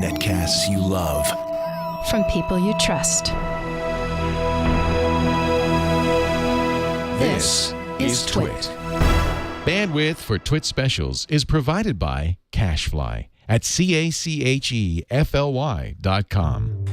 Netcasts you love. From people you trust. This is TWiT. Bandwidth for TWiT specials is provided by CashFly at CACHEFLY.com.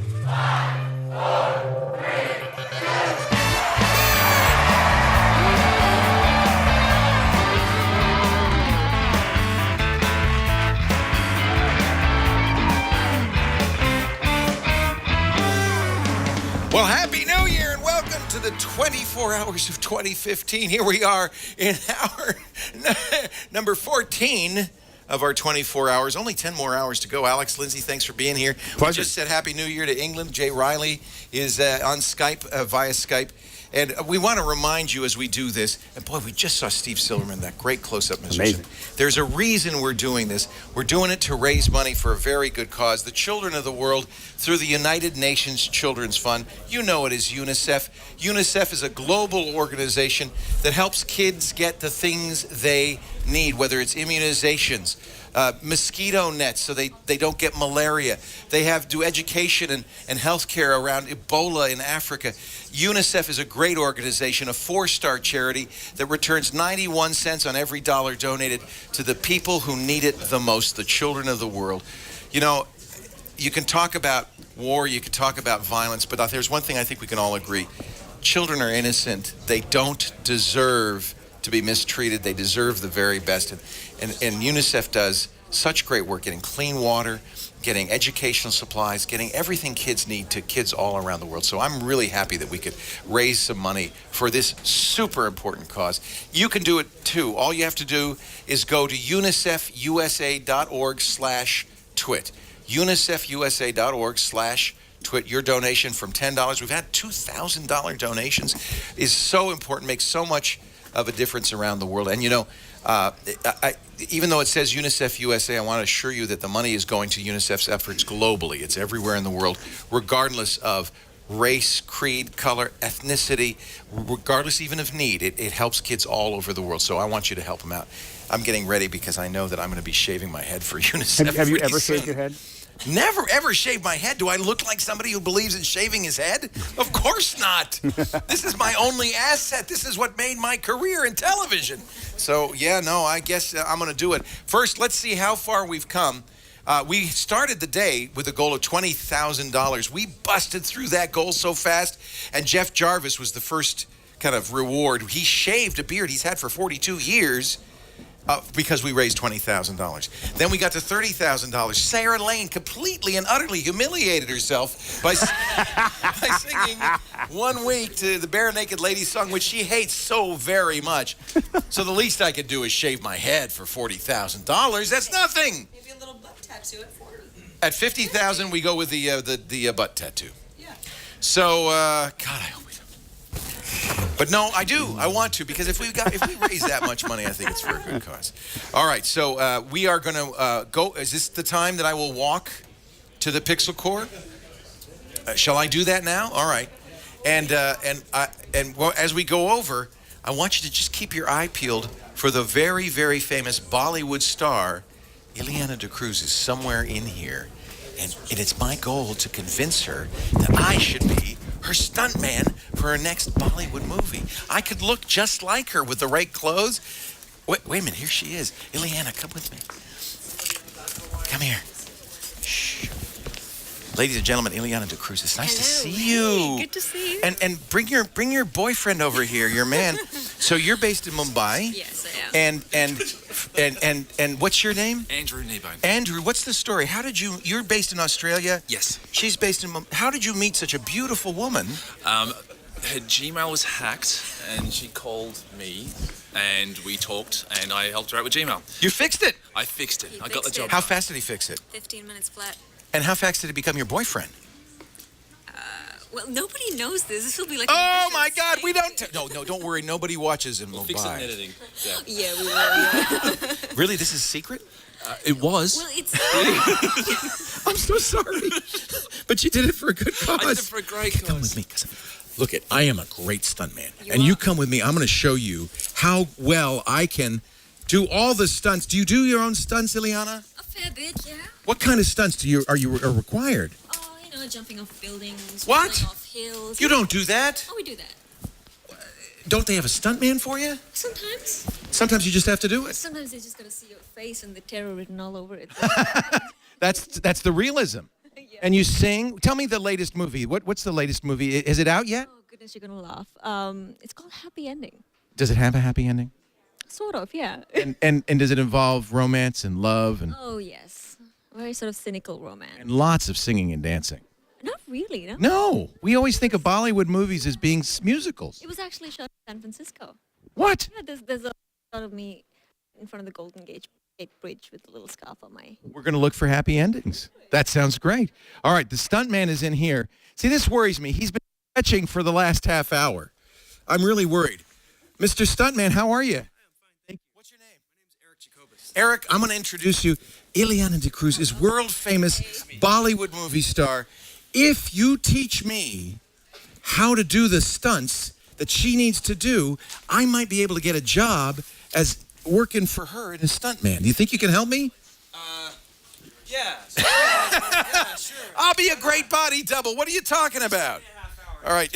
Well, Happy New Year and welcome to the 24 hours of 2015. Here we are in hour number 14 of our 24 hours. Only 10 more hours to go. Alex, Lindsay, thanks for being here. Pleasure. We just said Happy New Year to England. Jay Riley is on Skype, via Skype. And we want to remind you as we do this, and boy, we just saw Steve Silverman, that great close-up musician. Amazing. There's a reason we're doing this. We're doing it to raise money for a very good cause, the children of the world, through the United Nations Children's Fund. You know it is UNICEF. UNICEF is a global organization that helps kids get the things they need, whether it's immunizations, mosquito nets so they don't get malaria. They do education and health care around Ebola in Africa. UNICEF is a great organization, a 4-star charity that returns 91 cents on every dollar donated to the people who need it the most, the children of the world. You know, you can talk about war, you can talk about violence, but there's one thing I think we can all agree. Children are innocent. They don't deserve to be mistreated. They deserve the very best. And UNICEF does such great work getting clean water, getting educational supplies, getting everything kids need to kids all around the world. So I'm really happy that we could raise some money for this super important cause. You can do it too. All you have to do is go to unicefusa.org/twit. unicefusa.org/twit. Your donation from $10. We've had $2,000 donations is so important, makes so much of a difference around the world. And you know, even though it says UNICEF USA, I want to assure you that the money is going to UNICEF's efforts globally. It's everywhere in the world, regardless of race, creed, color, ethnicity, regardless even of need. It helps kids all over the world. So I want you to help them out. I'm getting ready because I know that I'm going to be shaving my head for UNICEF. Have you ever shaved your head? Never, ever shaved my head. Do I look like somebody who believes in shaving his head? Of course not. This is my only asset. This is what made my career in television. So, yeah, no, I guess I'm going to do it. First, let's see how far we've come. We started the day with a goal of $20,000. We busted through that goal so fast, and Jeff Jarvis was the first kind of reward. He shaved a beard he's had for 42 years. Because we raised $20,000. Then we got to $30,000. Sarah Lane completely and utterly humiliated herself by singing 1 week to the Bare Naked Ladies song, which she hates so very much. So the least I could do is shave my head for $40,000. That's nothing. Maybe a little butt tattoo at 40. At $50,000, we go with the butt tattoo. Yeah. So, God, I hope we don't. But no, I do. I want to, because if we raise that much money, I think it's for a good cause. All right, so we are going to go. Is this the time that I will walk to the Pixel Corps? Shall I do that now? All right. And well, as we go over, I want you to just keep your eye peeled for the very, very famous Bollywood star, Ileana D'Cruz, is somewhere in here. And it's my goal to convince her that I should be her stuntman for her next Bollywood movie. I could look just like her with the right clothes. Wait a minute, here she is. Ileana, come with me. Come here. Shh. Ladies and gentlemen, Ileana D'Cruz, it's nice to see you. Good to see you. And bring your boyfriend over here, your man. So you're based in Mumbai. Yes, I am. And what's your name? Andrew Kneebone. Andrew, what's the story? How did you're based in Australia? Yes. She's based in how did you meet such a beautiful woman? Her Gmail was hacked, and she called me, and we talked, and I helped her out with Gmail. You fixed it. I fixed it. I got the fixed job. it. How fast did he fix it? 15 minutes flat. And how fast did he become your boyfriend? Well, nobody knows this. This will be like. Oh my God, we don't. No, don't worry. Nobody watches in We'll Mumbai. fix it in editing. Yeah. Yeah, we will. Yeah. Really, this is secret? It was. Well, it's. I'm so sorry, but you did it for a good cause. I did it for a great cause. Come with me, look it. I am a great stuntman, and you come with me. I'm going to show you how well I can do all the stunts. Do you do your own stunts, Ileana? Of bit, yeah. What kind of stunts are required? Oh, you know, jumping off buildings, What? falling off hills. You don't do that. Oh, we do that. Don't they have a stuntman for you? Sometimes. Sometimes you just have to do it. Sometimes they just gotta see your face and the terror written all over it. That's the realism. Yeah. And you sing. Tell me the latest movie. What's the latest movie? Is it out yet? Oh, goodness, you're gonna laugh. It's called Happy Ending. Does it have a happy ending? Sort of, yeah. And does it involve romance and love and Oh, yes. Very sort of cynical romance. lots of singing and dancing? Not really, no? No, we always think of Bollywood movies as being musicals. It was actually shot in San Francisco. What? Yeah, there's a shot of me in front of the Golden Gate Bridge with a little scarf on my... We're going to look for happy endings. That sounds great. All right, the stuntman is in here. See, this worries me. He's been stretching for the last half hour. I'm really worried. Mr. Stuntman, how are you? Thank you. What's your name? My name's Eric Jacobus. Eric, I'm going to introduce you. Ileana de Cruz is world-famous Bollywood movie star. If you teach me how to do the stunts that she needs to do, I might be able to get a job as working for her in a stuntman. Do you think you can help me? Yeah. Yeah, sure. I'll be a great body double. What are you talking about? All right.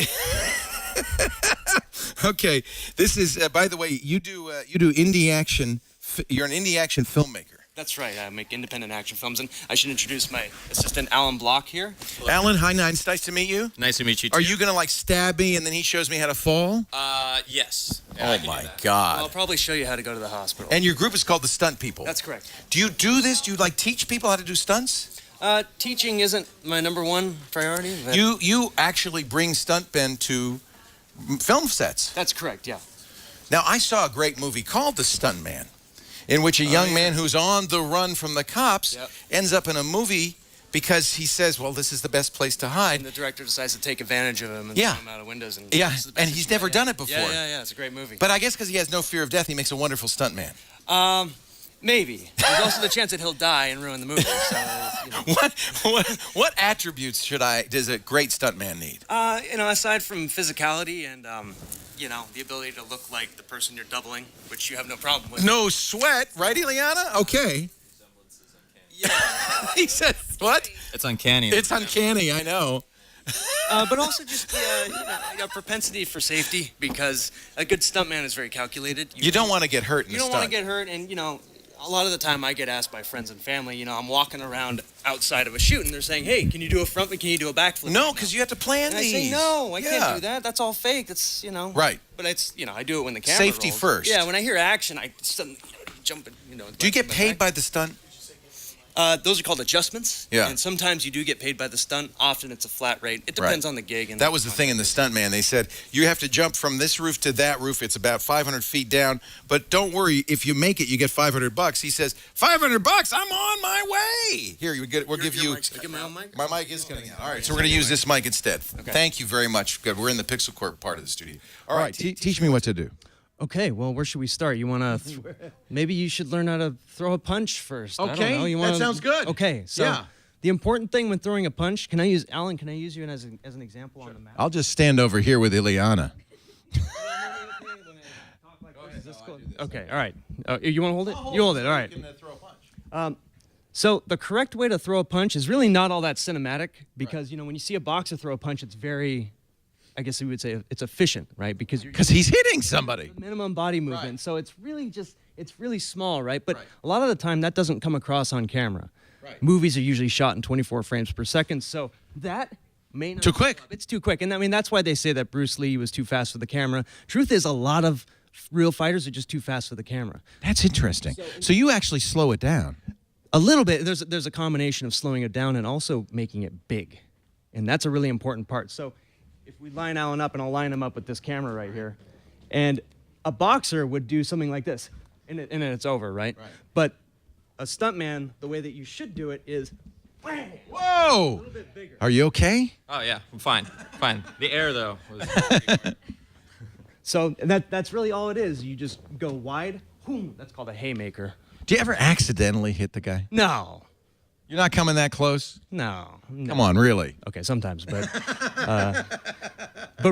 Okay. This is, by the way, you do indie action. You're an indie action filmmaker. That's right. I make independent action films, and I should introduce my assistant, Alan Block, here. Alan, hi, nice to meet you. Nice to meet you, too. Are you going to, like, stab me and then he shows me how to fall? Yes. Oh, my God. Well, I'll probably show you how to go to the hospital. And your group is called the Stunt People. That's correct. Do you do this? Do you, like, teach people how to do stunts? Teaching isn't my number one priority. But You actually bring stuntmen to film sets. That's correct, yeah. Now, I saw a great movie called The Stuntman, in which a young man who's on the run from the cops ends up in a movie because he says, well, this is the best place to hide. And the director decides to take advantage of him and throw him out of windows. And and he's never done it before. Yeah, it's a great movie. But I guess because he has no fear of death, he makes a wonderful stuntman. Maybe. There's also the chance that he'll die and ruin the movie. So, you know. What attributes does a great stuntman need? Aside from physicality and, the ability to look like the person you're doubling, which you have no problem with. No sweat, right, Ileana? Okay. Yeah. He said, what? It's uncanny. It's uncanny, I know. But also just a propensity for safety, because a good stuntman is very calculated. You don't want to get hurt in the stunt. You don't want to get hurt, and, a lot of the time I get asked by friends and family, I'm walking around outside of a shoot, and they're saying, hey, can you do a front flip? Can you do a back flip? No, because you have to plan and these. I say, no, I can't do that. That's all fake. That's, Right. But it's, I do it when the camera Safety rolls. first. Yeah, when I hear action, I suddenly jump in, Do you get paid by the stunt? Those are called adjustments. Yeah. And sometimes you do get paid by the stunt. Often it's a flat rate. It depends on the gig. And that was the thing in the Stuntman. They said, you have to jump from this roof to that roof. It's about 500 feet down. But don't worry, if you make it, you get $500. He says, $500? I'm on my way. Here, we'll give you... my own mic? My mic is cutting out. All right, so we're going to use this mic instead. Okay. Thank you very much. Good. We're in the Pixel Corp part of the studio. All right, teach me what to do. Okay, well, where should we start? You want to... maybe you should learn how to throw a punch first. I don't know. That sounds good. Okay, so the important thing when throwing a punch... Alan, can I use you as an example on the map? I'll just stand over here with Ileana. Okay, all right. You want to hold it? You hold it, all right. Throw a punch. So the correct way to throw a punch is really not all that cinematic, because, when you see a boxer throw a punch, it's very... I guess we would say it's efficient, right? Because he's hitting somebody. Minimum body movement. Right. So it's really small, right? But a lot of the time that doesn't come across on camera. Right. Movies are usually shot in 24 frames per second. So that may not... Too quick. It's too quick. And that's why they say that Bruce Lee was too fast for the camera. Truth is, a lot of real fighters are just too fast for the camera. That's interesting. So you actually slow it down. A little bit. There's a combination of slowing it down and also making it big. And that's a really important part. So if we line Alan up, and I'll line him up with this camera right here, and a boxer would do something like this, and then it's over, right? But a stuntman, the way that you should do it is, whoa! A little bit bigger. Are you okay? Oh, yeah, I'm fine. Fine. The air, though, was... So that's really all it is. You just go wide, boom, that's called a haymaker. Do you ever accidentally hit the guy? No. You're not coming that close? No. Come on, really? Okay, sometimes, but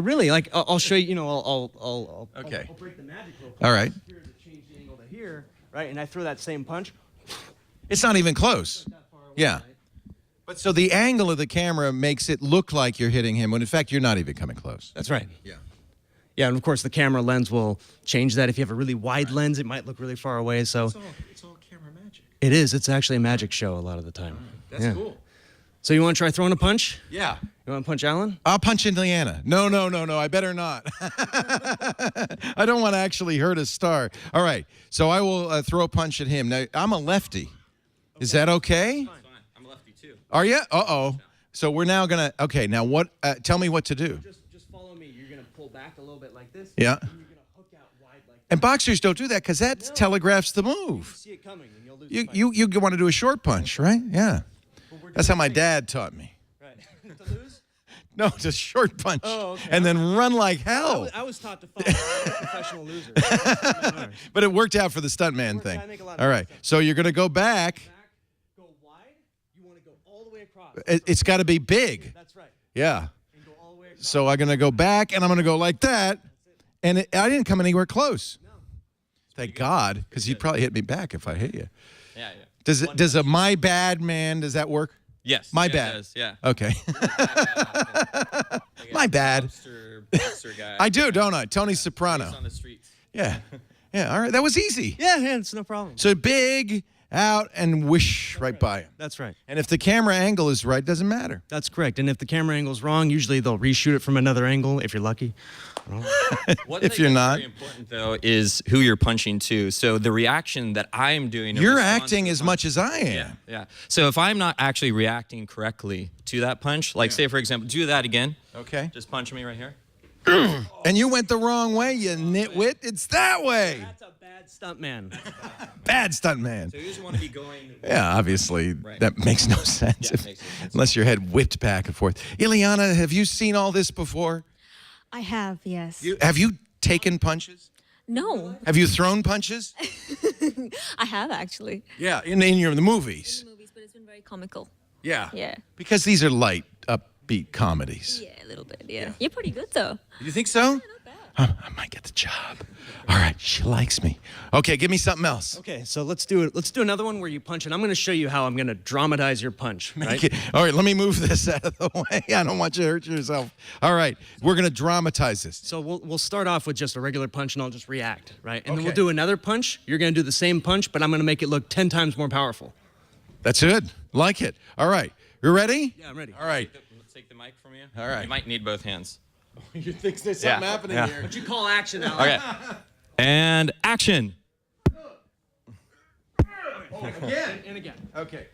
really, like I'll show you. I'll break the magic real quick. All right. Here to change the angle to here, right? And I throw that same punch, It's not even close. Yeah. But so the angle of the camera makes it look like you're hitting him when in fact you're not even coming close. That's right. Yeah. Yeah, and of course the camera lens will change that. If you have a really wide lens, it might look really far away. So It's all camera magic. it is. It's actually a magic show a lot of the time. That's Yeah. cool. So you want to try throwing a punch? Yeah. You want to punch Alan? I'll punch Indiana. No. I better not. I don't want to actually hurt a star. All right. So I will throw a punch at him. Now, I'm a lefty. Is that okay? Fine. I'm a lefty too. Are you? Uh-oh. So we're now going to, okay, now what, tell me what to do. Just follow me. You're going to pull back a little bit like this. Yeah. And you're going to hook out wide like And boxers don't do that because that telegraphs the You move. see it coming and you'll lose You, the fight. you want to do a short punch, right? Yeah. That's how my dad taught me. Right. To lose? No, it's a short punch. Oh, okay. And then run like hell. I was taught to follow a professional loser. But it worked out for the stuntman thing. I make a lot of All right. sense. So you're going to go back. Go wide. You want to go all the way across. It's got to be big. That's right. Yeah. And go all the way across. So I'm going to go back, and I'm going to go like that. And I didn't come anywhere close. No. Thank God, because you'd probably hit me back if I hit you. Yeah. Does a my bad man, does that work? Yes. My yeah, it bad. does, yeah. Okay. Like My a bad. Boxer guy. I do, don't I? Tony Soprano. He's on the streets. Yeah. Yeah, all right. That was easy. Yeah, it's no problem. So big, out, and whoosh right by him. That's right. And if the camera angle is right, doesn't matter. That's correct. And if the camera angle's wrong, usually they'll reshoot it from another angle if you're lucky. One If thing you're that's not. very important though is who you're punching to. So the reaction that I'm doing. in You're response acting to the as punch- much as I am. Yeah. So if I'm not actually reacting correctly to that punch, like say for example, do that again. Okay. Just punch me right here. And you went the wrong way, you nitwit. It's that way. That's a bad stuntman. Bad stuntman. So you just want to be going. Yeah, obviously, Right. that makes no sense. Yeah, it makes no sense. Unless your head whipped back and forth. Ileana, have you seen all this before? I have, yes. Have you taken punches? No, Have you thrown punches? I have actually. Yeah, in the movies. Movies, but it's been very comical. Yeah. Yeah. Because these are light, upbeat comedies. Yeah, a little bit. Yeah. You're pretty good though. You think so? I might get the job. All right, she likes me. Okay, give me something else. Okay, so let's do it. Let's do another one where you punch, and I'm going to show you how I'm going to dramatize your punch. Right? All right, let me move this out of the way. I don't want you to hurt yourself. All right, we're going to dramatize this. So we'll start off with just a regular punch, and I'll just react, right? And then we'll Okay. do another punch. You're going to do the same punch, but I'm going to make it look 10 times more powerful. That's good. Like it. All right. You ready? Yeah, I'm ready. All right. Let's take the mic from you. All right. You might need both hands. You think there's something happening yeah. here? But you call action now. Okay. And action. Again. And again. Okay.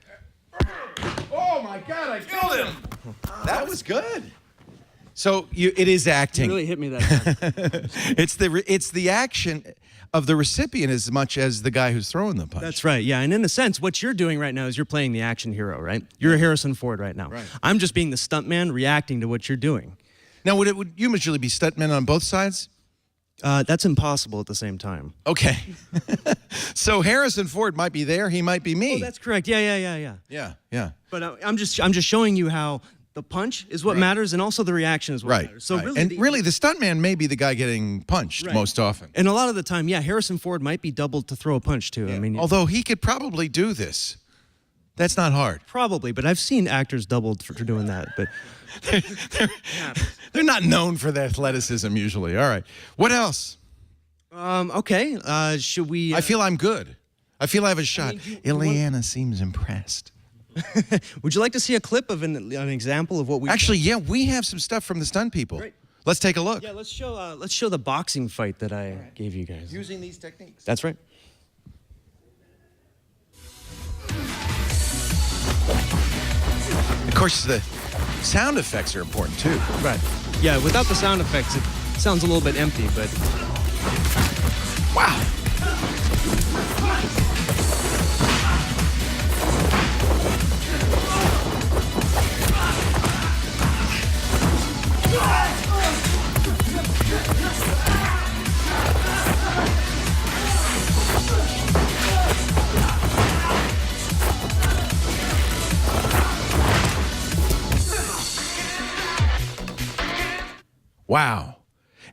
Oh my God! I killed him. That was good. So it is You acting. really hit me that time. It's the action of the recipient as much as the guy who's throwing the punch. That's right, yeah. And in a sense, what you're doing right now is you're playing the action hero, right? You're Harrison Ford right now. Right. I'm just being the stuntman reacting to what you're doing. Now, would you usually be stuntmen on both sides? That's impossible at the same time. Okay. So Harrison Ford might be there. He might be me. Oh, that's correct. Yeah. Yeah. But I'm just showing you how the punch is what matters, and also the reaction is what Right. matters. So right. really, and really, the stuntman may be the guy getting punched Right. most often. and a lot of the time, yeah, Harrison Ford might be doubled to throw a punch too. I mean, Although he could probably do this. That's not hard. probably, but I've seen actors doubled for doing that. But They're not known for their athleticism usually. All right. What else? okay, should we? I feel I'm good. I feel I have a shot. mean, Ileana seems impressed. Would you like to see a clip of an example of what we? Actually, yeah, we have some stuff from the stunt people. Great. Let's take a look. Yeah, let's show the boxing fight that I gave you guys. Using these techniques. That's right. Of course, the sound effects are important too. Right. Yeah, without the sound effects, it sounds a little bit empty, but Wow. Wow.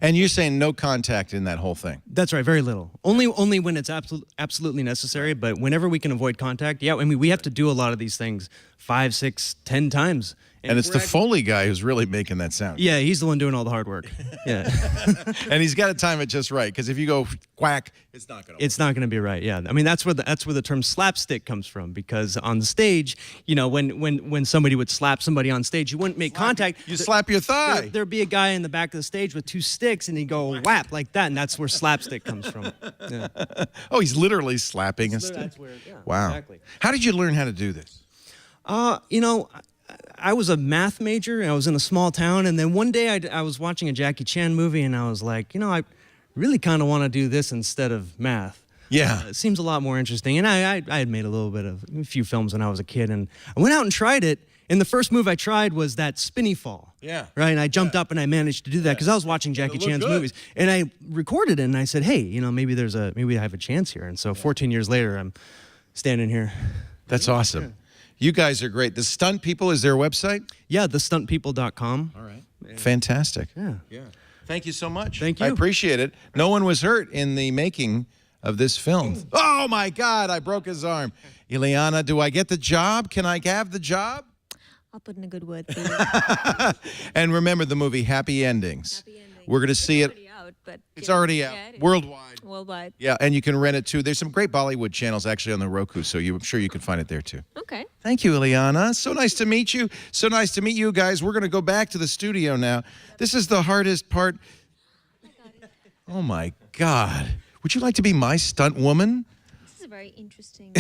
And you're saying no contact in that whole thing? That's right, very little. Only when it's absolutely necessary, but whenever we can avoid contact, yeah, I mean, we have to do a lot of these things 5, 6, 10 times. And it's the Foley guy who's really making that sound. Yeah, he's the one doing all the hard work. Yeah. And he's got to time it just right, because if you go quack, it's not going to work. It's not going to be right, yeah. I mean, that's where the term slapstick comes from, because on the stage, you know, when somebody would slap somebody on stage, you wouldn't make contact. You slap your thigh. There'd be a guy in the back of the stage with 2 sticks, and he'd go whap like that, and that's where slapstick comes from. Yeah. Oh, he's literally slapping a stick. That's where, yeah, wow. Exactly. How did you learn how to do this? You know, I was a math major, and I was in a small town, and then one day I was watching a Jackie Chan movie, and I was like, you know, I really kind of want to do this instead of math. Yeah. It seems a lot more interesting. And I had made a few films when I was a kid, and I went out and tried it, and the first move I tried was that spinny fall. Yeah. Right? And I jumped up, and I managed to do that, because I was watching Jackie Chan's movies. And I recorded it, and I said, hey, you know, maybe I have a chance here. And so 14 years later, I'm standing here. That's awesome. Yeah. You guys are great. The Stunt People, is there a website? Yeah, thestuntpeople.com. All right. Yeah. Fantastic. Yeah. Yeah. Thank you so much. Thank you. I appreciate it. No one was hurt in the making of this film. Oh, my God, I broke his arm. Ileana, do I get the job? Can I have the job? I'll put in a good word for you. And remember the movie Happy Endings. Happy Endings. We're going to see it. But it's already out, worldwide. Worldwide. Yeah, and you can rent it too. There's some great Bollywood channels actually on the Roku, so I'm sure you can find it there too. Okay. Thank you, Ileana. So nice to meet you. So nice to meet you guys. We're going to go back to the studio now. This is the hardest part. Oh my God. Would you like to be my stunt woman? This is a very interesting.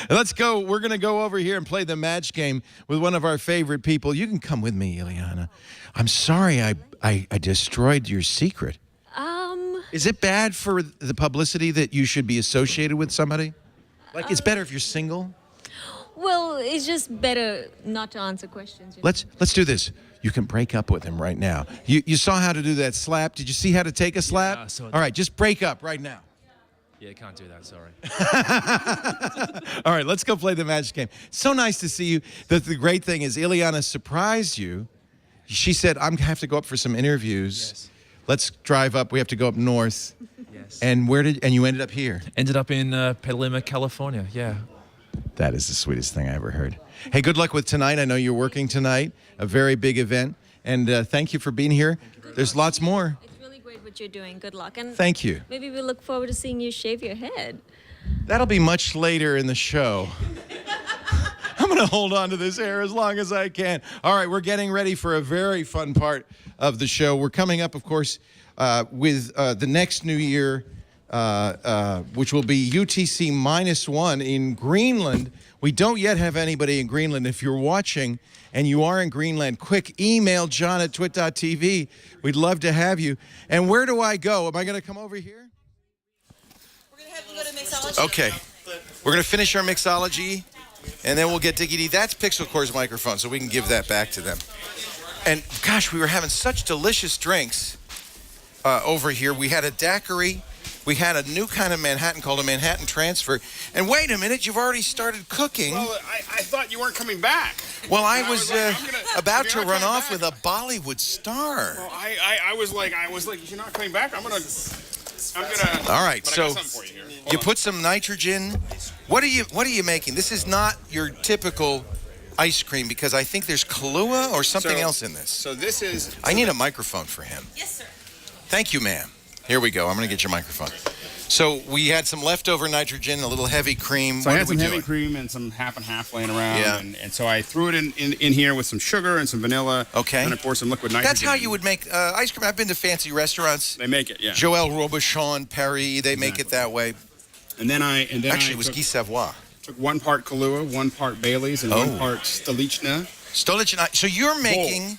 Let's go. We're going to go over here and play the match game with one of our favorite people. You can come with me, Ileana. I'm sorry I destroyed your secret. Is it bad for the publicity that you should be associated with somebody? Like, it's better if you're single? Well, it's just better not to answer questions. You know? Let's do this. You can break up with him right now. You saw how to do that slap. Did you see how to take a slap? Yeah, all right, just break up right now. Yeah, can't do that, sorry. All right, let's go play the match game. So nice to see you. The great thing is Ileana surprised you. She said, I'm going to have to go up for some interviews. Yes. Let's drive up. We have to go up north. Yes. And you ended up here? Ended up in Petaluma, California, yeah. That is the sweetest thing I ever heard. Hey, good luck with tonight. I know you're working tonight, a very big event. And thank you for being here. There's lots more. It's really great what you're doing. Good luck. And thank you. Maybe we look forward to seeing you shave your head. That'll be much later in the show. I'm going to hold on to this hair as long as I can. All right, we're getting ready for a very fun part of the show. We're coming up, of course, with the next New Year, which will be UTC -1 in Greenland. We don't yet have anybody in Greenland. If you're watching and you are in Greenland, quick email john@twit.tv. We'd love to have you. And where do I go? Am I going to come over here? We're going to have you go to mixology. Okay. We're going to finish our mixology, and then we'll get Diggity. That's Pixel Core's microphone, so we can give that back to them. And, gosh, we were having such delicious drinks over here. We had a daiquiri. We had a new kind of Manhattan called a Manhattan Transfer. And wait a minute, you've already started cooking. Well, I thought you weren't coming back. Well, I was about to run off with a Bollywood star. Well, I was like, you're not coming back? I'm gonna. All right, but so I got something for you here. you put some nitrogen. What are you making? This is not your typical ice cream, because I think there's Kahlua or something else in this. So this is. I need a microphone for him. Yes, sir. Thank you, ma'am. Here we go. I'm going to get your microphone. So we had some leftover nitrogen, a little heavy cream. So I had some heavy cream and some half and half laying around. Yeah. And so I threw it in here with some sugar and some vanilla. Okay. And I poured some liquid nitrogen. That's how you would make ice cream. I've been to fancy restaurants. They make it, yeah. Joël Robuchon, Paris, they make it that way. And then Actually, it was Guy Savoy. Took 1 part Kahlua, 1 part Bailey's, and 1 part Stolichna. Stolichna. So you're making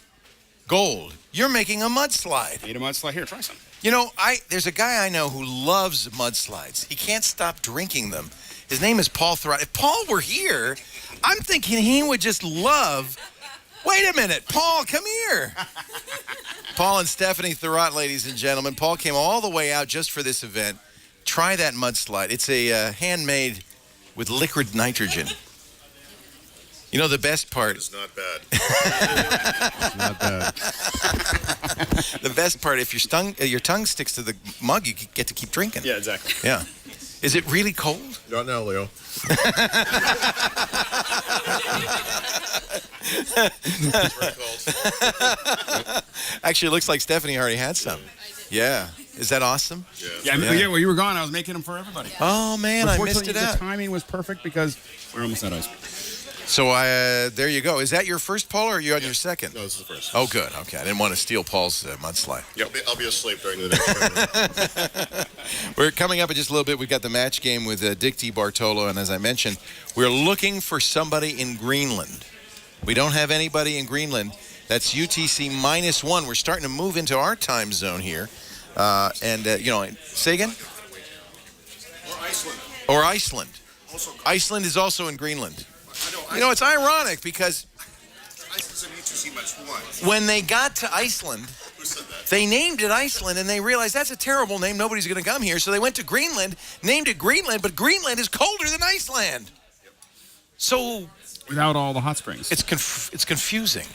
gold. You're making a mudslide. Made a mudslide. Here, try some. You know, there's a guy I know who loves mudslides. He can't stop drinking them. His name is Paul Thurrott. If Paul were here, I'm thinking he would just love. Wait a minute, Paul, come here. Paul and Stephanie Thurrott, ladies and gentlemen. Paul came all the way out just for this event. Try that mudslide. It's a handmade with liquid nitrogen. You know, the best part... It's not bad. Not bad. The best part, if your tongue sticks to the mug, you get to keep drinking. Yeah, exactly. Yeah. Is it really cold? Not now, Leo. It's very cold. Actually, it looks like Stephanie already had some. Yeah. Is that awesome? Yeah, well, you were gone. I was making them for everybody. Oh, man, I missed it out. The timing was perfect because we're almost out of ice cream. So there you go. Is that your first, Paul, or are you on your second? No, this is the first. Oh, good. Okay. I didn't want to steal Paul's mudslide. Yep. I'll be asleep during the next show. We're coming up in just a little bit. We've got the match game with Dick DeBartolo, and as I mentioned, we're looking for somebody in Greenland. We don't have anybody in Greenland. That's UTC -1. We're starting to move into our time zone here. Say again? Or Iceland. Or Iceland. Iceland is also in Greenland. You know, it's ironic because when they got to Iceland, they named it Iceland, and they realized that's a terrible name. Nobody's going to come here. So they went to Greenland, named it Greenland, but Greenland is colder than Iceland. So... Without all the hot springs. It's confusing.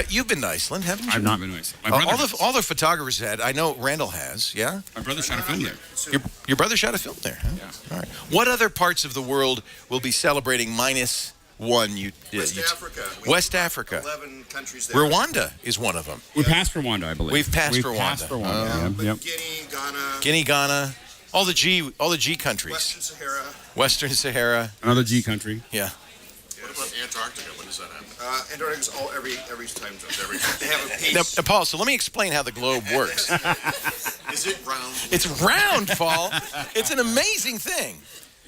You've been to Iceland, haven't you? I've not been to Iceland. All the photographers had. I know Randall has, yeah? My brother shot a film there. Your brother shot a film there, huh? Yeah. All right. What other parts of the world will be celebrating -1? West Africa. West Africa. 11 countries there. Rwanda is one of them. We passed Rwanda, I believe. We've passed Rwanda. Yep. Guinea, Ghana, all the G countries. Western Sahara. Another G country. Yeah. What about Antarctica? When does that happen? Antarctica's every time zone. They have a piece. Now, Paul, so let me explain how the globe works. Is it round? It's round, Paul. It's an amazing thing.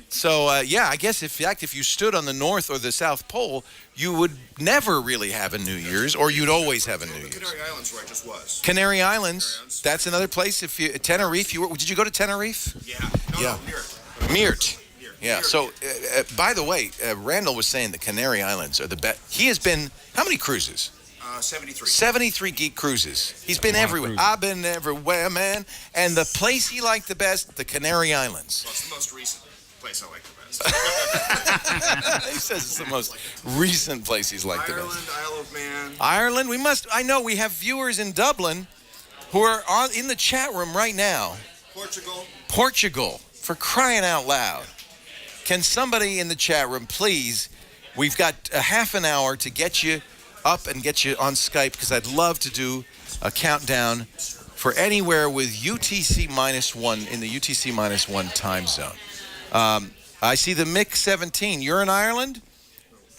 So, I guess, if you stood on the North or the South Pole, you would never really have a New Year's, or you'd always have a New Year's. Canary Islands, where I just was. Canary Islands, that's another place. Tenerife, did you go to Tenerife? Yeah. No, Mirt. Yeah, so, by the way, Randall was saying the Canary Islands are the best. He has been, how many cruises? 73. 73 geek cruises. He's been everywhere. I've been everywhere, man. And the place he liked the best, the Canary Islands. Well, it's the most recent place I like the best. He says it's the most recent place he's liked the best. Ireland, Isle of Man. Ireland, I know we have viewers in Dublin who are in the chat room right now. Portugal, for crying out loud. Can somebody in the chat room, please, we've got a half an hour to get you up and get you on Skype, because I'd love to do a countdown for anywhere with UTC -1 in the UTC -1 time zone. I see the Mick 17. You're in Ireland?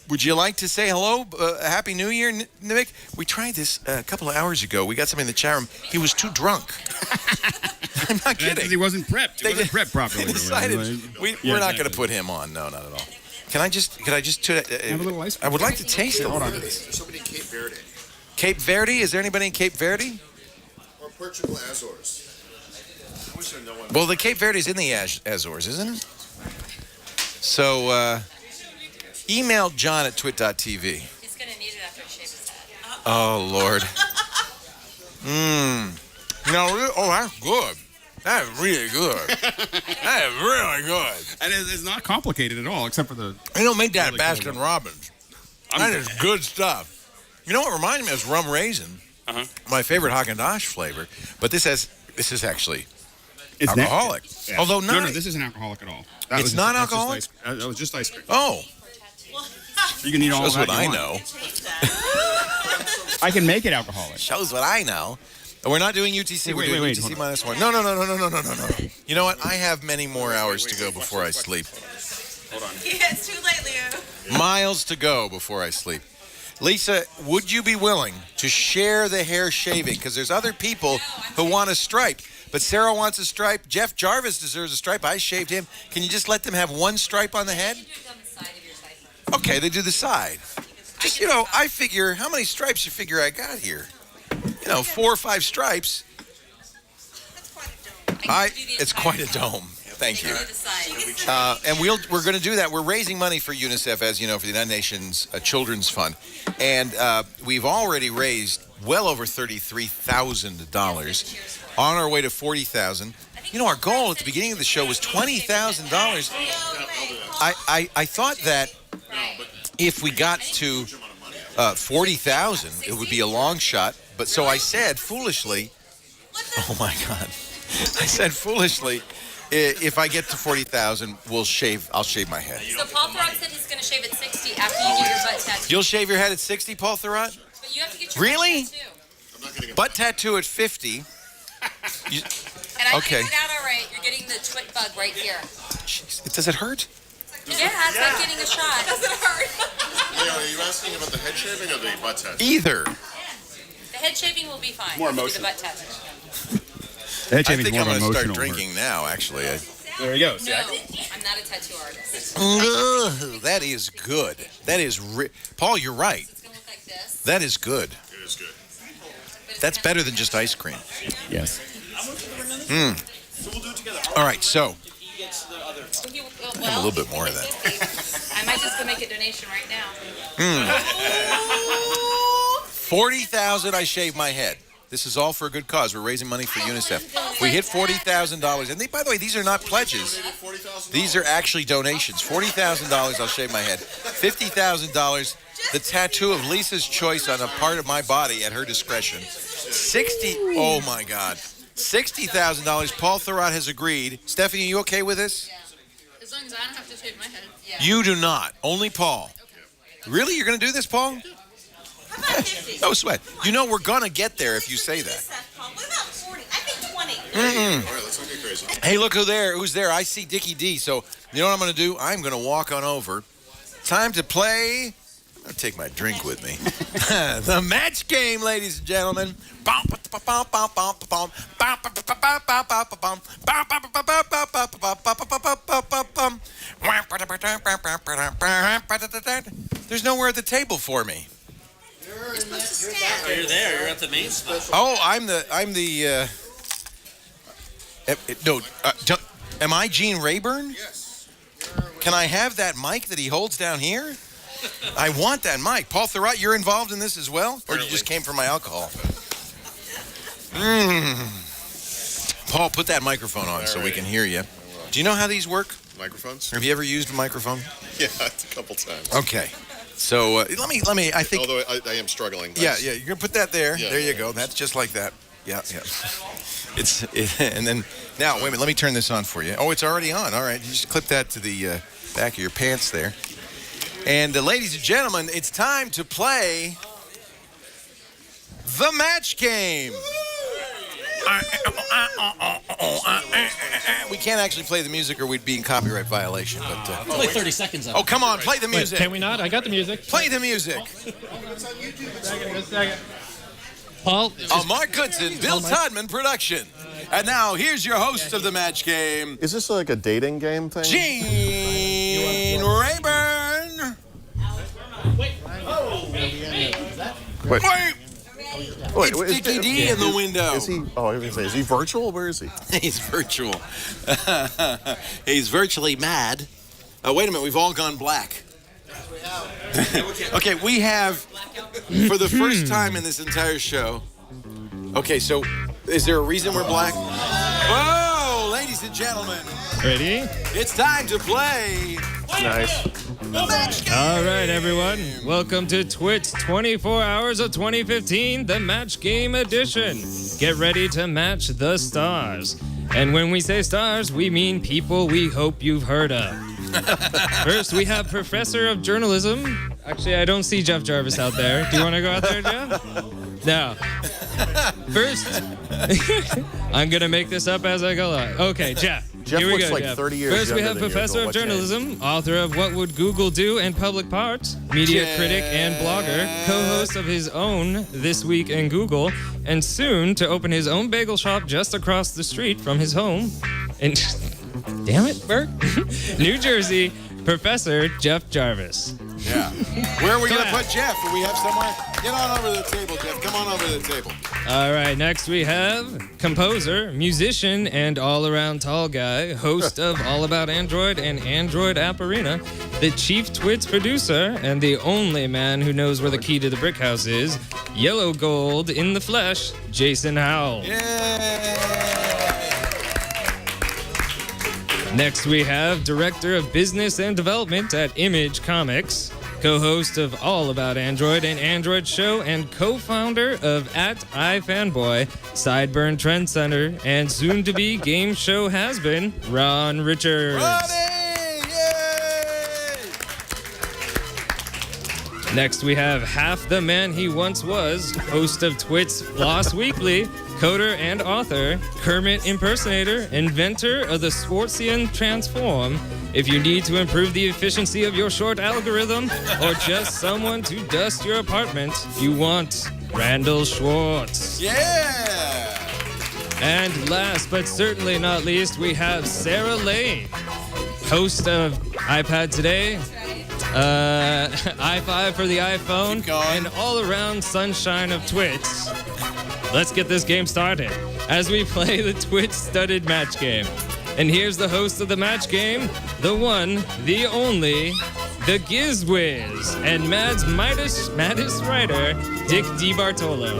Would you like to say hello? Happy New Year, Mick? We tried this a couple of hours ago. We got somebody in the chat room. He was too drunk. I'm not kidding. He wasn't prepped. He wasn't prepped properly. They decided we're not going to put him on. No, not at all. Could I just have a little ice cream? I would like to taste it. Hold on. There's somebody in Cape Verde. Cape Verde? Is there anybody in Cape Verde? Or Portugal, Azores. I wish there no one. Well, the Cape Verde is in the Azores, isn't it? So, email John at twit.tv. He's going to need it after I shave his head. Oh, Lord. No, that's good. That's really good. That is really good. And it's not complicated at all, except for the... They don't make that at Baskin Robbins. That is good stuff. You know what reminded me of rum raisin? My favorite Haagen-Dazs flavor. But this is actually alcoholic. Yeah. Although No, this isn't alcoholic at all. It's not alcoholic? That was just ice cream. Oh. You can eat all Shows that what I you want. know. I can make it alcoholic. Shows what I know. We're not doing UTC. We're doing UTC -1. No. You know what? I have many more hours to go before I sleep. Hold on. Yeah, it's too late, Leo. Miles to go before I sleep. Lisa, would you be willing to share the hair shaving? Because there's other people who want a stripe. But Sarah wants a stripe. Jeff Jarvis deserves a stripe. I shaved him. Can you just let them have one stripe on the head? Okay, they do the side. Just, I figure, how many stripes you figure I got here? 4 or 5 stripes. It's quite a dome. Thank you. And we're going to do that. We're raising money for UNICEF, as you know, for the United Nations Children's Fund. And we've already raised well over $33,000, on our way to $40,000. Our goal at the beginning of the show was $20,000. I thought that if we got to 40,000, it would be a long shot. But so I said foolishly, oh my God, I said foolishly, if I get to 40,000, I'll shave my head. So Paul Thurrott said he's going to shave at 60 after you get your butt tattoo. You'll shave your head at 60, Paul Thurrott? But you have to get your Really? butt tattoo. I'm not gonna get Butt tattoo at 50. And I Okay. figured out all right. You're getting the twit bug right here. Jeez, does it hurt? Yeah, it's like getting a shot. It doesn't hurt. Leo, are you asking about the head shaving or the butt tattoo? Either. The head shaving will be fine. More Just emotion. The butt tattoo. I think I'm going to start drinking now, actually. There he goes. No, I'm not a tattoo artist. Ugh, that is good. That is Paul, you're right. It's going to look like this. That is good. It is good. That's better than just ice cream. Yes. All right, so Well, have a little bit more of that. I might just go make a donation right now. 40,000, I shave my head. This is all for a good cause. We're raising money for UNICEF. We hit $40,000, and by the way, these are not pledges. These are actually donations. $40,000, I'll shave my head. $50,000, the tattoo of Lisa's choice on a part of my body at her discretion. Oh my God. $60,000, Paul Thurrott has agreed. Stephanie, are you okay with this? As long as I don't have to shave my head. Yeah. You do not. Only Paul. Really? You're going to do this, Paul? No sweat. You know we're going to get there if you say that. What about 40? I think 20. All right, let's not get crazy. Hey, look who's there. I see Dickie D. So, you know what I'm going to do? I'm going to walk on over. Time to play. I'll take my drink with me. The match game, ladies and gentlemen. There's nowhere at the table for me. Oh, you're there. You're at the main spot. Oh, am I Gene Rayburn? Yes. Can I have that mic that he holds down here? I want that mic. Paul Thurrott, you're involved in this as well? Or you just came for my alcohol? Paul, put that microphone on so we can hear you. Do you know how these work? Microphones? Have you ever used a microphone? Yeah, a couple times. Okay. So let me. I think. Although I am struggling. Yeah. You're gonna put that there. Yeah, there you go. That's just like that. Yeah. And then now wait a minute. Let me turn this on for you. Oh, it's already on. All right. You just clip that to the back of your pants there. And ladies and gentlemen, it's time to play the match game. We can't actually play the music or we'd be in copyright violation. But Only 30 seconds of it. oh, come on, play the music. Can we not? I got the music. Play the music. Paul. A Mark Goodson, Bill Todman production. And now here's your host of the match game, Is this like a dating game thing? Gene Rayburn. Wait. It's Dickie D in the window. Is he? Oh, I was gonna say, is he virtual? Where is he? He's virtual. He's virtually mad. Wait a minute, we've all gone black. Okay, we have, for the first time in this entire show. Okay, so is there a reason we're black? Whoa, ladies and gentlemen. Ready? It's time to play. Nice. The match game. All right, everyone. Welcome to TWiT's 24 Hours of 2015, the Match Game Edition. Get ready to match the stars. And when we say stars, we mean people we hope you've heard of. First, we have Professor of Journalism. Actually, I don't see Jeff Jarvis out there. Do you want to go out there, Jeff? No. First, I'm going to make this up as I go along. Okay, Jeff. Jeff Here we looks go, like Jeff. 30 years First, we younger have than you, Professor but of what Journalism, author of What Would Google Do and Public Parts, media critic and blogger, co-host of his own This Week in Google, and soon to open his own bagel shop just across the street from his home in, damn it, Bert, New Jersey, Professor Jeff Jarvis. Yeah. Where are we going to put Jeff? Do we have somewhere? Get on over to the table, Jeff. Come on over to the table. All right, next we have composer, musician, and all-around tall guy, host of All About Android and Android App Arena, the chief TWiT's producer, and the only man who knows where the key to the brick house is, yellow gold in the flesh, Jason Howell. Next we have director of business and development at Image Comics, co-host of All About Android and Android Show, and co-founder of @iFanboy, Sideburn Trend Center, and soon-to-be game show has-been, Ron Richards. Next, we have half the man he once was, host of TWiT's Floss Weekly, coder and author, Kermit impersonator, inventor of the Swartzian Transform. If you need to improve the efficiency of your short algorithm, or just someone to dust your apartment, you want Randall Schwartz. Yeah! And last but certainly not least, we have Sarah Lane, host of iPad Today, i5 for the iPhone, and all-around sunshine of TWiT's. Let's get this game started as we play the TWiT's studded match game. And here's the host of the match game, the one, the only, the Gizwiz, and Mad's maddest writer, Dick DeBartolo.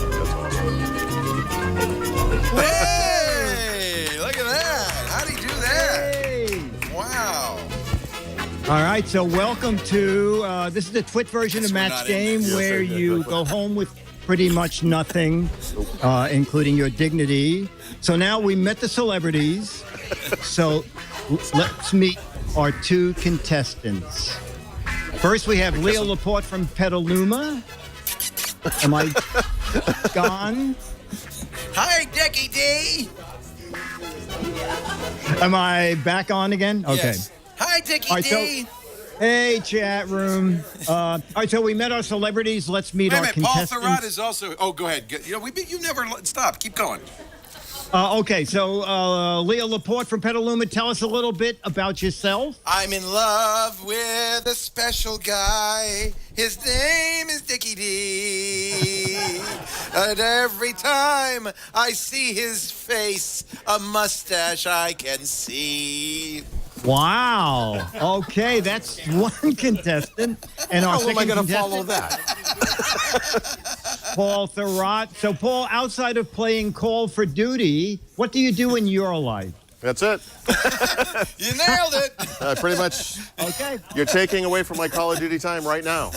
Hey! Look at that! How'd he do that? Hey! Wow. All right, so welcome to, this is the TWiT version of Match Game, where you go home with pretty much nothing, including your dignity. So now we met the celebrities, so let's meet our two contestants. First, we have Leo Laporte from Petaluma. Am I gone? Hi, Dickie D! Am I back on again? Okay. Yes. Hi, Dickie All right, D! Hey, chat room. All right, so we met our celebrities. Let's meet Wait a our minute, Paul contestants. Thurrott is also... Oh, go ahead. You never... Stop. Keep going. Okay, so Leo Laporte from Petaluma, tell us a little bit about yourself. I'm in love with a special guy. His name is Dickie D. And every time I see his face, a mustache I can see. Wow. Okay, that's one contestant. And our How am I going to second follow that? Paul Thurrott. So, Paul, outside of playing Call for Duty, what do you do in your life? That's it. You nailed it. Pretty much. Okay. You're taking away from my Call of Duty time right now.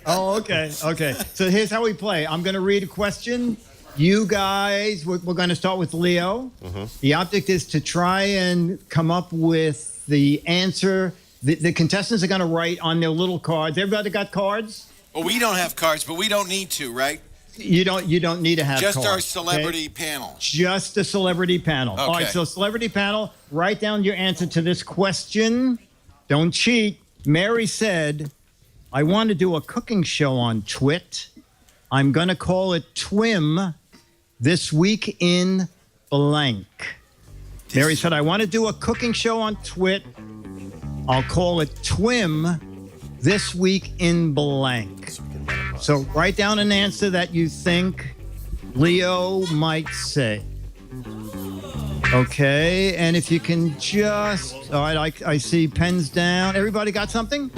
Oh, okay. Okay. So here's how we play. I'm going to read a question. You guys, we're going to start with Leo. The object is to try and come up with the answer. The contestants are going to write on their little cards. Everybody got cards? Well, we don't have cards, but we don't need to, right? You don't need to have Just cards. our celebrity Okay? panel. Just the celebrity panel. All right, Okay. so celebrity panel, write down your answer to this question. Don't cheat. Mary said, I want to do a cooking show on TWiT. I'm going to call it TWIM this week in blank. Mary said, I want to do a cooking show on TWiT. I'll call it TWIM this week in blank. So write down an answer that you think Leo might say. Okay, and if you can just... All right, I see pens down. Everybody got something?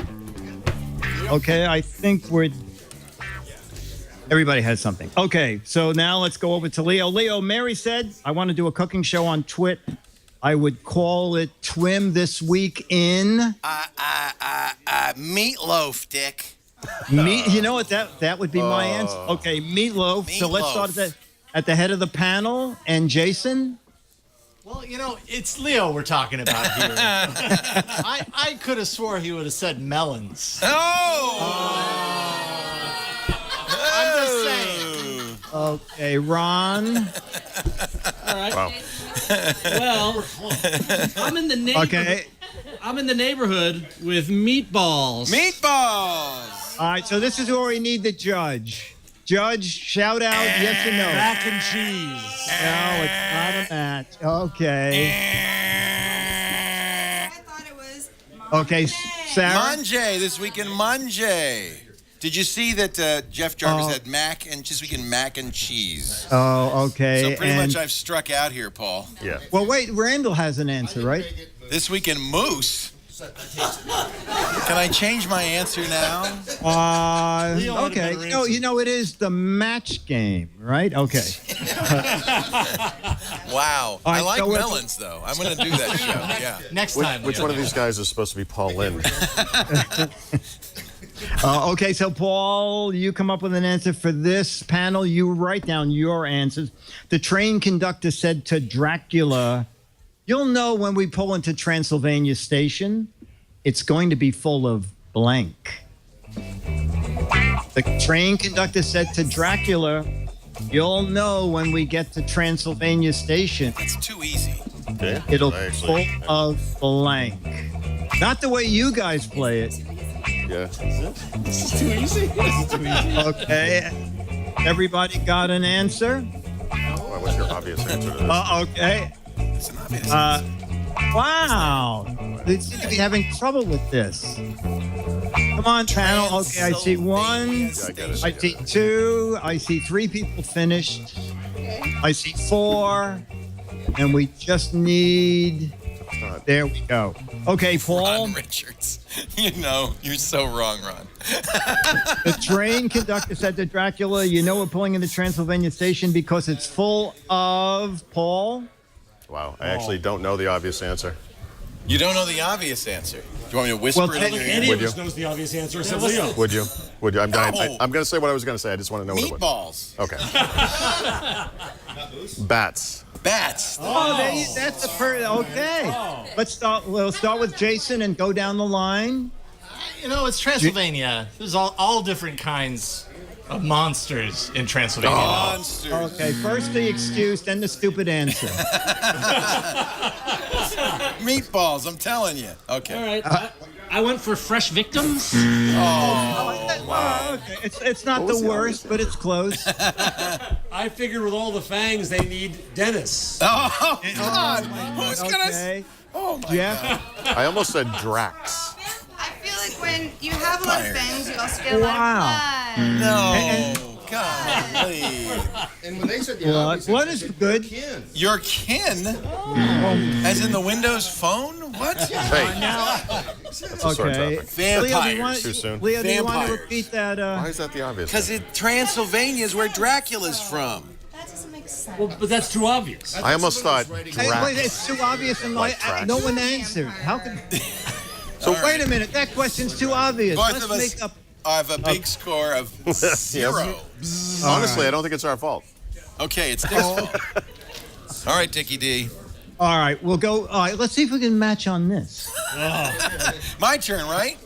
Okay, I think we're... Everybody has something. Okay, so now let's go over to Leo. Leo, Mary said, I want to do a cooking show on TWiT. I would call it TWIM this week in... Meatloaf, Dick. You know what? That would be my answer. Okay, meatloaf. So let's start at the head of the panel. And Jason? Well, you know, it's Leo we're talking about here. I could have swore he would have said melons. I'm just saying. Okay, Ron. All right. Wow. Well, I'm in the neighborhood. Okay. I'm in the neighborhood with meatballs. Meatballs. All right, so this is where we need the judge. Judge, shout out, yes or no. Mac and cheese. No, it's not a match. Okay. I thought it was Okay, Sarah. Manje, this week in Manje. Did you see that Jeff Jarvis had mac and this week in mac and cheese? Oh, okay. So pretty much I've struck out here, Paul. Yeah. Well, wait, Randall has an answer, right? This week in moose. Can I change my answer now? Okay. You know, it is the match game, right? Okay. Wow. All right, I like so melons, though. I'm going to do that show. Yeah. Next time. Which one of these guys is supposed to be Paul Lynde? Okay, so Paul, you come up with an answer for this panel. You write down your answers. The train conductor said to Dracula, "You'll know when we pull into Transylvania Station. It's going to be full of blank." The train conductor said to Dracula, "You'll know when we get to Transylvania Station. It's too easy. Okay. It'll be full of blank." Not the way you guys play it. Yeah. This is too easy. This is too easy. Okay. Everybody got an answer? What's your obvious answer to this? Okay. It's an obvious answer. Wow. They seem to be having trouble with this. Come on, panel. Okay, I see one. Yeah, I get it. I see two. I see three people finished. I see four. And we just need... There we go. Okay, Paul. Ron Richards. You know, you're so wrong, Ron. The train conductor said to Dracula, "You know we're pulling into Transylvania Station because it's full of..." Paul? Wow, I actually don't know the obvious answer. You don't know the obvious answer. Do you want me to whisper it in your ear? Any of us knows the obvious answer except Leo. Would you? Would you? I'm going No. to say what I was going to say. I just want to know what it was. Meatballs. Okay. Bats. Bats. That's a okay. Let's start. We'll start with Jason and go down the line. You know, it's Transylvania. There's all different kinds of monsters in Transylvania. Monsters. Okay, first the excuse, then the stupid answer. Meatballs, I'm telling you. Okay. All right. I went for fresh victims. Wow. Okay. It's not the worst, but it's close. I figured with all the fangs, they need dentists. Oh, God. Who's going Okay. to... Oh, my Jeff? God. I almost said Drax. I feel like when you have a lot of fangs, you also get a lot Wow. of blood. No. And- God, please. And when they said the Well, obvious what answer, is good? kin. Your kin? As in the Windows Phone? What? Hey. That's a sore Okay. topic. Vampires. Too soon. Leo, do you want to Vampires. repeat that? Why is that the obvious Because answer? Transylvania is where Dracula's from. That doesn't make sense. Well, but that's too obvious. I almost thought Hey, Drax. wait, it's too obvious and Like tracks. no one answered. How can? So Wait a minute, that question's too obvious. Both Let's of us make up. have a big score of 0. Honestly, I don't think it's our fault. Okay, it's Dick's fault. All right, Dickie D. All right, we'll go. All right, let's see if we can match on this. My turn, right?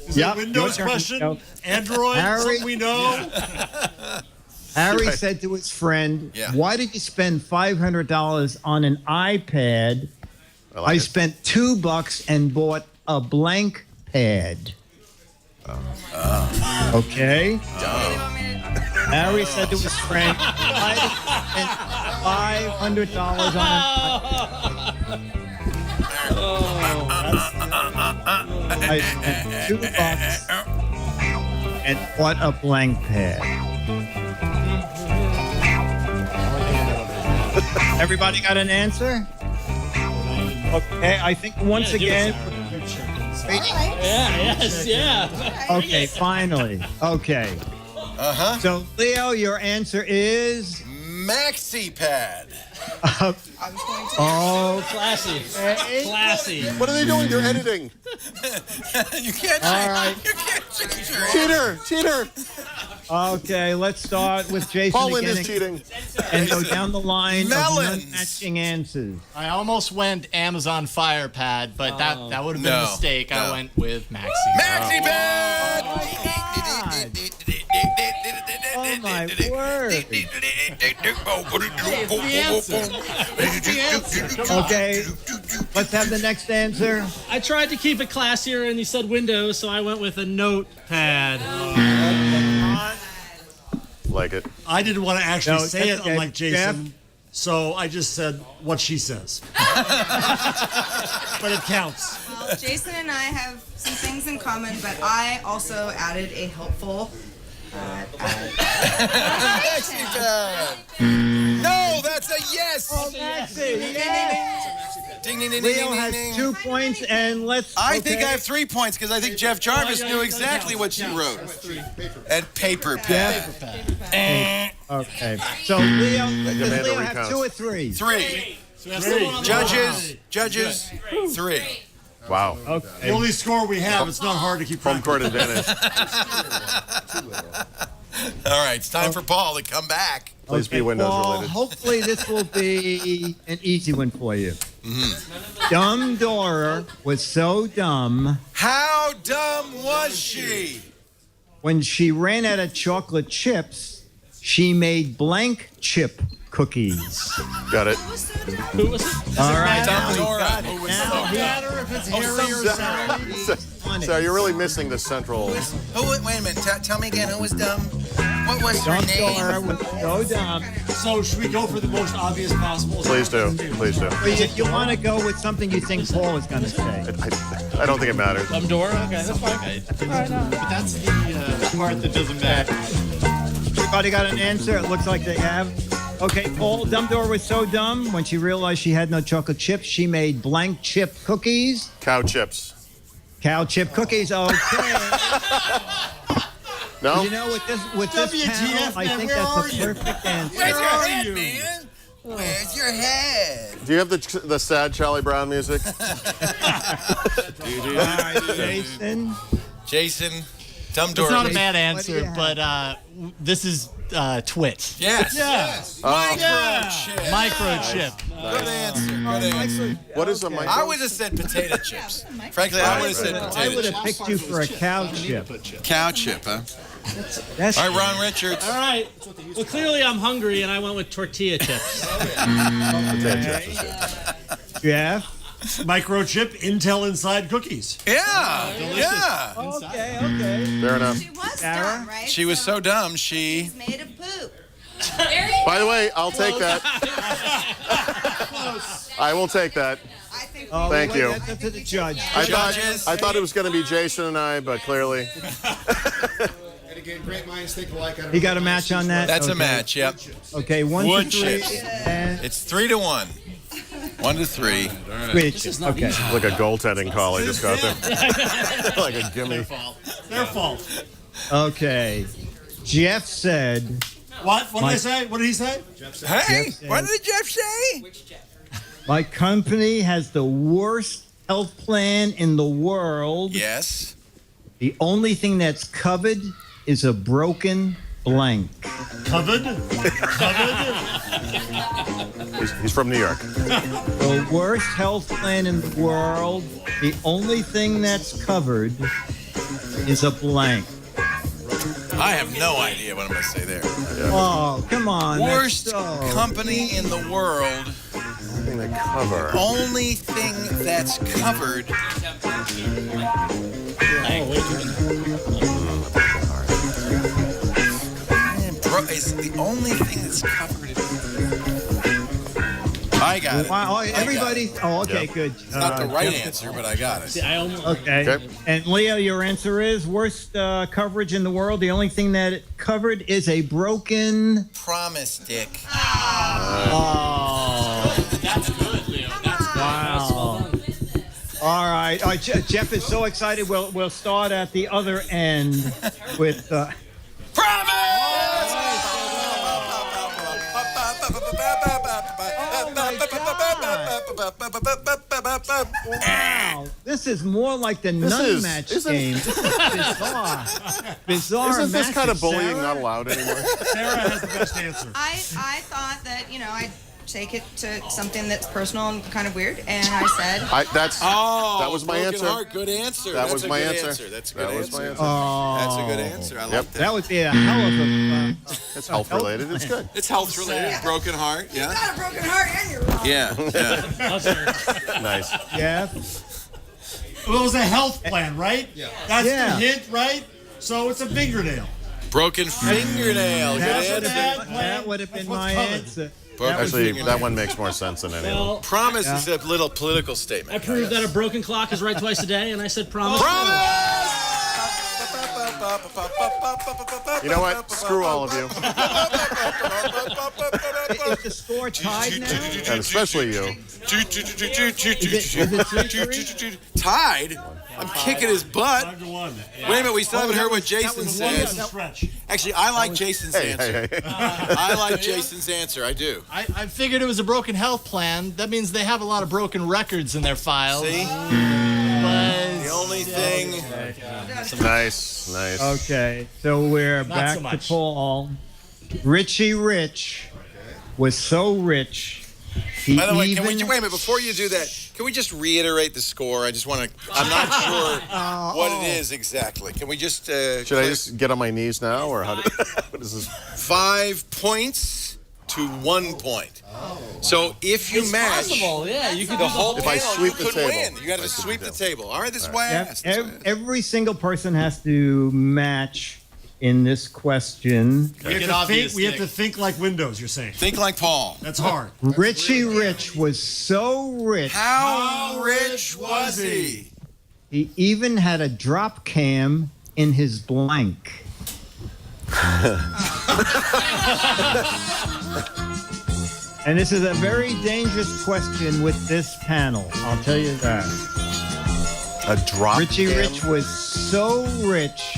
Is Yep, it Windows your turn. question? Yep. Android? Harry? Something we know? Harry said to his friend, Yeah. "Why did you spend $500 on an iPad? like I it. spent $2 and bought a blank pad." Okay. Harry said to his friend, "I spent $500 on I spent $2 and bought a blank pad." Everybody got an answer? Okay, I think once again. Okay, finally. Okay. Uh-huh. So, Leo, your answer is Maxi Pad. Oh, Classy. Classy. What are they doing? They're editing. You can't all right. You can't change your answer. Cheater. Okay, let's start with Jason Paul again is cheating. and go down the line Melons. of matching answers. I almost went Amazon Fire Pad, but that would have been No, a mistake. no. I went with Maxi. Maxi Pad. Oh my word! Okay, let's have the next answer. I tried to keep it classier, and you said Windows, so I went with a notepad. Like it. I didn't want to actually No, say that's it okay. unlike Jason, Jeff? so I just said what she says. But it counts. Well, Jason and I have some things in common, but I also added a helpful. Maxi Pad. No, that's a yes. Oh, Maxi, yes. Ding, ding, ding, Leo ding, has ding, 2 ding. points, and let's. I think okay. I have 3 points because I think Jeff Jarvis knew exactly what she wrote. And paper pad. Okay, so Leo, does Amanda Leo have recounts. 2 or 3? 3. So we have someone on the line. Judges, 3. Wow. Okay. The only score we have, it's not hard to keep Home track. court advantage. All right, it's time for Paul to come back. Please be Okay, Windows Paul, related. hopefully this will be an easy one for you. Dumb Dora was so dumb. How dumb was she? When she ran out of chocolate chips, she made blank chip cookies. Got it. Who was it? All right. Dumb Dora. Who was Now so he- dumb? Matter if it's Harry or Sally. So you're really missing the central. Wait a minute. Tell me again. Who was dumb? What was her Dumb name? Dora was so dumb. So should we go for the most obvious possible? Please do. Please do. But you want to go with something you think Paul is going to say. I don't think it matters. Dumb Dora? Okay, that's fine. But that's the part that doesn't matter. Everybody got an answer? It looks like they have. Okay, Paul, Dumb Dora was so dumb. When she realized she had no chocolate chips, she made blank chip cookies. Cow chips. Cow chip cookies. Okay. No? You know, with this panel, I think that's a perfect answer. Where's your head, man? Where's your head? Do you have the sad Charlie Brown music? All right, Jason. Jason, Dumb Dora. It's not a was- bad What do you answer, have? but this is TWiT. Yes. Microchip. Microchip. Good answer. Good answer. What is a micro? I would have said potato chips. Frankly, I would have said I potato would chips. have picked you for a cow chip. Cow chip, huh? That's All right, Ron Richards. All right. Well, clearly I'm hungry, and I went with tortilla chips. Potato chips. Jeff. Microchip Intel inside cookies. Yeah. Yeah. Okay. Fair enough. She was Sarah? dumb, right? She was so dumb, she... She's made of poop. By the way, I'll take that. I will take that. I think Oh, Thank wait, you. That's up to the judge. Judges. I thought it was going to be Jason and I, but clearly. And again, great minds think alike. You got a match on that? That's a Okay. match, yep. Okay, 1 Wood to 3. chips. And It's 3-1. 1 to 3. which? Okay. Like a goaltending call I just got there. Like a gimme. Their fault. Okay. Jeff said. What? What did I say? What did he say? Hey, Jeff what did Jeff say? My company has the worst health plan in the world. Yes. The only thing that's covered is a broken blank. Covered? He's from New York. The worst health plan in the world. The only thing that's covered is a blank. I have no idea what I'm going to say there. Oh, come on. that's Worst so- company in the world. Thing they cover. Only thing that's covered. Is the only thing that's covered. I got it. Wow, I got everybody. it. Oh, okay, Yep. good. It's not the right Jeff- answer, but I got it. I almost. Okay. Okay. And Leo, your answer is worst coverage in the world. The only thing that it covered is a broken. Promise, Dick. Oh. That's good, Leo. That's good. Wow. All right. Jeff is so excited. We'll start at the other end with. Wow, this is more like the nun match game. This is bizarre. Bizarre Isn't this matches. kind of bullying Sarah? not allowed anymore? Sarah has the best answer. I thought that, I'd take it to something that's personal and kind of weird, and I said, That was my broken answer. Heart, good answer. That That's was a my good answer. That's a That good was my answer. answer. That's a good answer. I like that. That would be a hell of a. It's health related. It's good. It's health related. Broken heart. Yeah. got a broken heart and you're wrong. Yeah. Nice. Yeah. Well, it was a health plan, right? Yeah. That's Yeah. the hint, right? So it's a fingernail. Broken fingernail. Good answer. That would have been my answer. Actually, that one makes more sense than any of them. Well, Promise is a little political I statement. proved that a broken clock is right twice a day, and I said promise. You know what? Screw all of you. Is the score tied now? And especially you. Tied? I'm kicking his butt. Wait a minute, we still haven't heard what Jason says. Actually, I like Jason's answer. I like Jason's answer. I do. I figured it was a broken health plan. That means they have a lot of broken records in their files. See? only thing. Nice, nice. Okay, so we're back to Paul. Richie Rich was so rich. By the way, wait a minute, before you do that, can we just reiterate the score? I just want to, I'm not sure what it is exactly. Can we just... Should I just get on my knees now, or how what is this? 5 points to 1 point. So if you match... Possible. Yeah, you could the whole If I panel, sweep you the could table. win. You got to sweep the table. All right, this is why I asked. Every single person has to match in this question. We have to think like Windows, you're saying. Think like Paul. That's hard. Richie Rich was so rich. How rich was he? He even had a drop cam in his blank. And this is a very dangerous question with this panel. I'll tell you that. A drop Richie cam? Rich was so rich.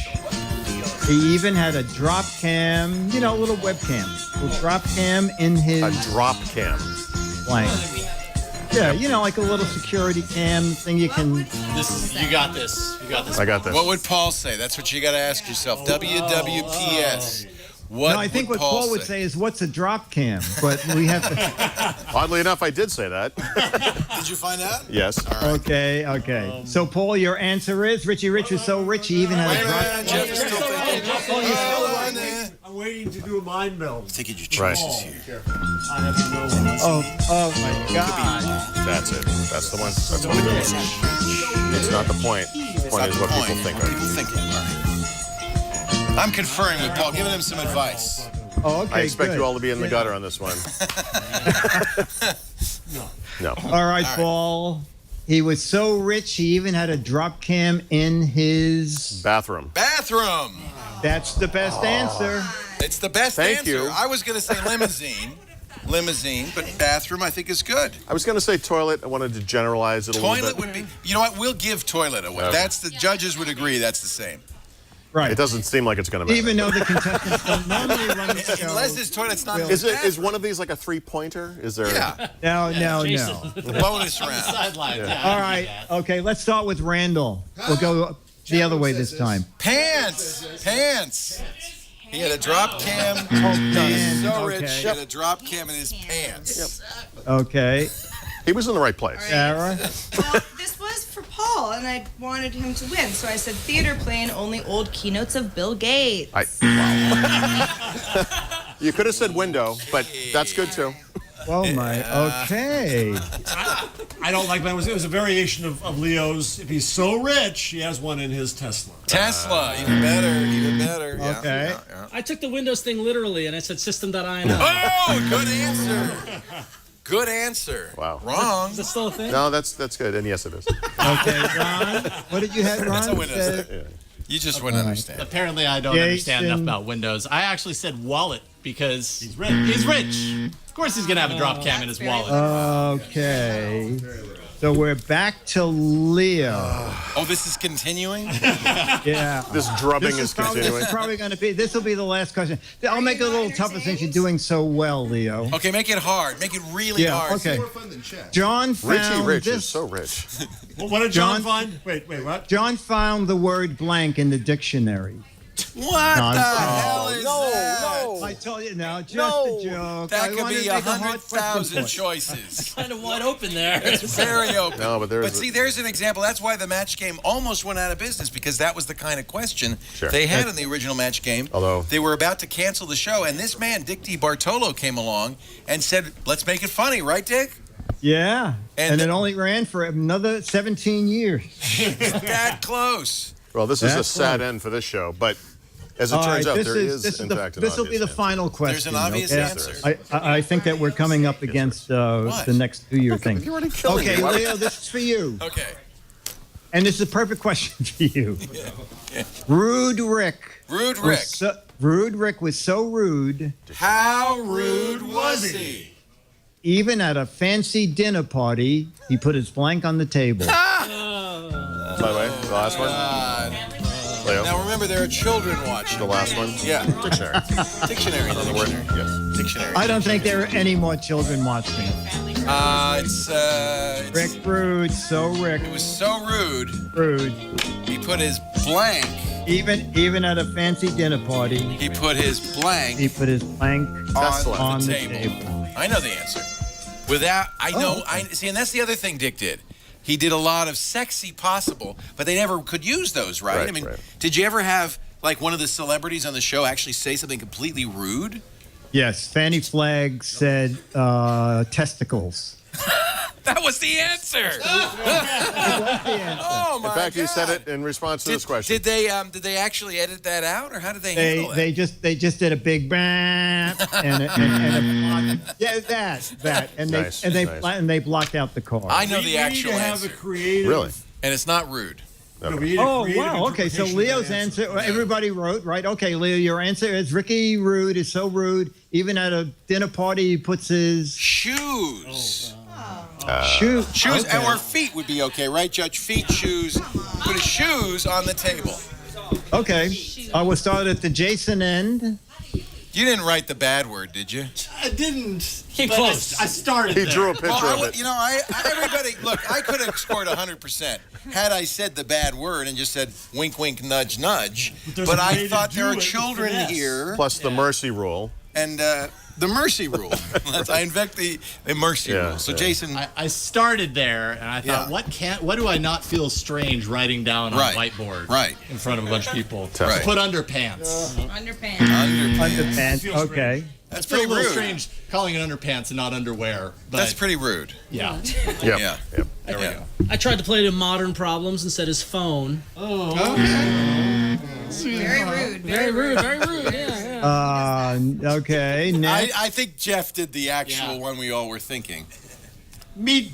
He even had a drop cam, a little webcam. A drop cam in his... A drop cam. blank. Yeah, like a little security cam thing you can... You got this. You got this. I got this. What would Paul say? That's what you got to ask yourself. WWPS. What No, I think what Paul would say is, what's a drop cam? But we have to... Oddly enough, I did say that. Did you find out? Yes. Okay. So, Paul, your answer is Richie Rich was so rich he even had a drop cam. Jeff is still thinking. I'm waiting to do a mind meld. Taking your choices here. I have to know one. Oh my God. That's it. That's the one. That's the one. It's not the point. The point is what people think. People thinking. All right. I'm conferring with Paul, giving him some advice. Oh, okay. I expect good. you all to be in the gutter on this one. No. All right, Paul. He was so rich he even had a drop cam in his bathroom. Bathroom. That's the best answer. It's the best Thank answer. you. I was going to say limousine, but bathroom I think is good. I was going to say toilet. I wanted to generalize it a little bit. Toilet would be. You know what? We'll give toilet away. Okay. That's the judges would agree. That's the same. Right. It doesn't seem like it's going to matter. Even though the contestants don't normally run the show. Unless his toilet's not. Is one of these like a 3-pointer? Is there? Yeah. No. Bonus round. Sideline. Yeah. All right. Okay. Let's start with Randall. We'll go the other way this time. Pants. He had a drop cam. pants. So rich. Okay. He had a drop cam in his pants. Okay. He was in the right place. Sarah. Well, this was for Paul, and I wanted him to win, so I said theater playing only old keynotes of Bill Gates. You could have said window, but that's good too. Oh my. Okay. I don't like that. It was a variation of Leo's. If he's so rich, he has one in his Tesla. Even better. Yeah. Okay. Yeah. I took the Windows thing literally, and I said system.ino. Oh, good answer. Good answer. Wow. Wrong. Is that still a thing? No, that's good, and yes, it is. Okay, Ron. What did you have, Ron? That's a Windows thing. You just wouldn't understand. Apparently, I don't understand enough about Windows. I actually said wallet because He's rich. he's rich. Of course, he's gonna have a drop cam in his wallet. Okay. So we're back to Leo. Oh, this is continuing? Yeah. This drubbing is continuing. This will be the last question. I'll make it a little tougher since you're doing so well, Leo. Okay, make it hard. Make it really hard. Okay. More fun than chess. John found Richie Rich this. is so rich. Well, what did John find? Wait, what? John found the word blank in the dictionary. What No, the I'm- hell is that? I told you now, just a joke. That I could wanted be to make a hard question 100,000 for you. choices. Kind of wide open there. It's very open. No, but But see, there's an example. That's why the match game almost went out of business, because that was the kind of question they had in the original match game. Although they were about to cancel the show, and this man, Dick DeBartolo, came along and said, "Let's make it funny, right, Dick?" Yeah, and it only ran for another 17 years. That close. Well, this is a That's sad right. end for this show, but as it All turns right, out, this there is- is, in fact, an This will be obvious the answer. final question. There's an obvious okay? answer. I think that we're coming up against the next 2-year thing. You're already killing Okay, me. Why- Leo, this is for you. Okay. And this is a perfect question for you. Rude Rick. Rude was Rick. Rude Rick was so rude. How rude was he? Even at a fancy dinner party, he put his blank on the table. By the way, the last one. Leo. Now remember, there are children watching. The last one. Yeah. Dictionary. Dictionary. Another word. Yes. Dictionary. I don't think there are any more children watching. It's Rick Rude, so Rick. It was so rude. Rude. He put his blank. Even at a fancy dinner party. He put his blank. He put his blank on the table. I know the answer. Without, I know, I see, and that's the other thing Dick did. He did a lot of sexy possible, but they never could use those, right? I mean, did you ever have like one of the celebrities on the show actually say something completely rude? Yes, Fanny Flagg said testicles. That was the answer. Oh my! In fact, you said it in response to this question. Did they actually edit that out, or how did they handle it? They just did a big bang and they blocked out the card. I know the actual answer. Have a creative. Really? And it's not rude. Oh, wow. Okay, so Leo's answer, everybody wrote, right? Okay, Leo, your answer is Ricky Rude is so rude. Even at a dinner party, he puts his shoes. Shoes. Okay. Or feet would be okay, right, Judge? Feet, shoes. Put his shoes on the table. Okay. I will start at the Jason end. You didn't write the bad word, did you? I didn't. Came close. I started He there. drew a picture of it. You know, everybody, look, I could have scored 100% had I said the bad word and just said wink, wink, nudge, nudge. But I thought there are children here. Plus the mercy rule. And the mercy rule. I invent the mercy rule. So, Jason. I started there, and I thought, what do I not feel strange writing down on a whiteboard in front of a bunch of people? Put underpants. Underpants. Okay. That's pretty pretty rude. Strange calling it underpants and not underwear. But That's pretty rude. Yeah. Yeah. There we go. I tried to play to modern problems and said his phone. Oh. Very rude. Very rude. Very rude. Yeah. Okay. Next. I think Jeff did the actual one we all were thinking. Meatballs.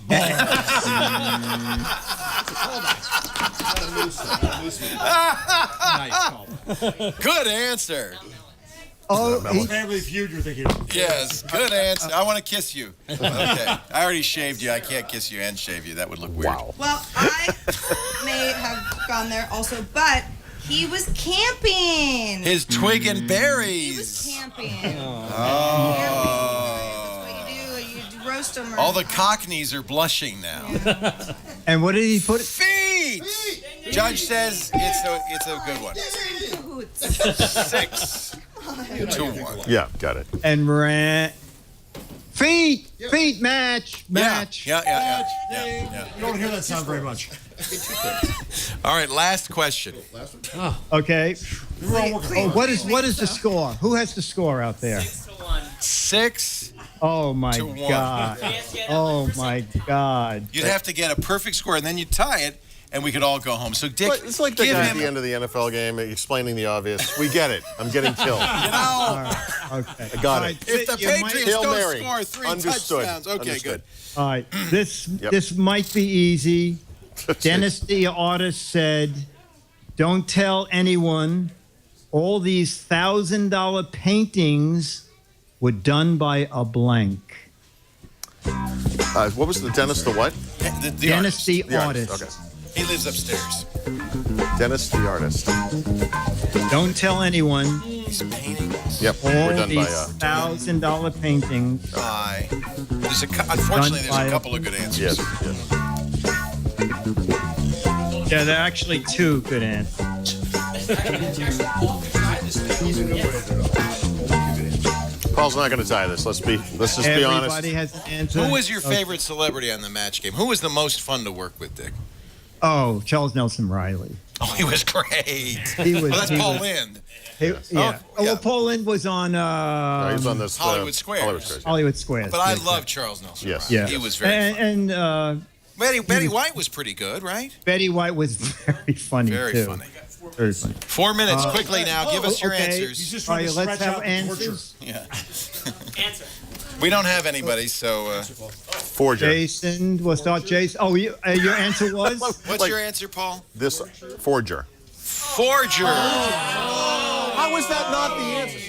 Nice. Good answer. Oh, Family Feud, you're thinking. Yes, good answer. I want to kiss you. Okay. I already shaved you. I can't kiss you and shave you. That would look weird. Wow. Well, I may have gone there also, but he was camping. His twig and berries. He was camping. Oh. That's what you do. You roast them. All the cockneys are blushing now. Yeah. And what did he put? Feet. Judge says it's a good one. 6 to 1. Yeah, got it. And feet match. Yeah. You don't hear that sound very much. All right, last question. Okay. What is the score? Who has the score out there? 6. Oh my to 1. God. Oh my God. You'd have to get a perfect score, and then you tie it, and we could all go home. So, Dick, It's like the guy at the end of the NFL game explaining the obvious. We get it. I'm getting killed. Okay. I got it. If the Patriots Hail don't Mary. score 3 Understood. touchdowns, okay, Understood. good. All right. This might be easy. Dennis the artist said, "Don't tell anyone. All these $1,000 paintings were done by a blank." What was the Dennis the what? The Dennis the artist. Okay. He lives upstairs. Dennis the artist. Don't tell anyone. These paintings. Yep, All we're done these by $1,000 paintings. Unfortunately, there's a couple of good answers. Yes. Yeah, there are actually 2 good answers. Paul's not going to tie this. Let's just be honest. Everybody has an answer. Who was your favorite celebrity on the match game? Who was the most fun to work with, Dick? Oh, Charles Nelson Riley. Oh, he was great. That's Paul Lynde. Well, Paul Lynde was on. He was on this Hollywood Squares. Hollywood Squares. But I love Charles Nelson. Yes. Riley. He was very fun. And Betty White was pretty good, right? Betty White was very funny too. Very funny. Very funny. 4 minutes, quickly now. Give us your answers. He's just trying to let's stretch have out the answers. Yeah. Answer. We don't have anybody, so. Forger. Jason, we'll start Jason. Oh, your answer was? What's your answer, Paul? This forger. Forger. How is that not the answer?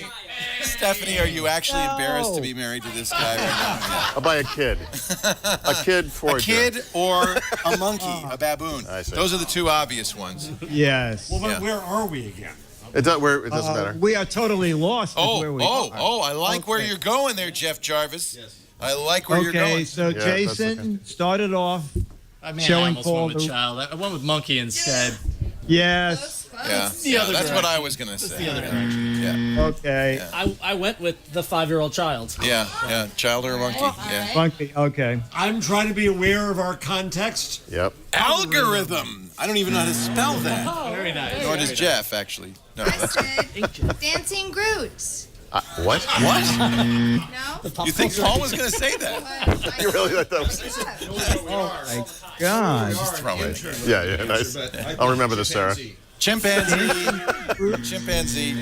Stephanie, are you actually embarrassed to be married to this guy right now? By a kid. A kid forger. A kid or a monkey, a baboon. I see. Those are the 2 obvious ones. Yes. Well, but where are we again? It doesn't matter. We are totally lost. I like where you're going there, Jeff Jarvis. Yes. I like where you're Okay, going. so Jason started off I showing almost Paul went with child. I went with monkey instead. Yes. Yeah, The other that's what direction. I was going to say. The other direction. Yeah. Okay. I went with the 5-year-old child. Yeah, child or a monkey. Yeah. Monkey. Okay. I'm trying to be aware of our context. Yep. Algorithm. I don't even know how to spell that. Very nice. Nor does Jeff, actually. No, that's Dancing Groot. What? What? No? You think Paul was going to say that? You really thought that was... Oh my God. Just throw it. Yeah, nice. I'll remember this, Sarah. Chimpanzee.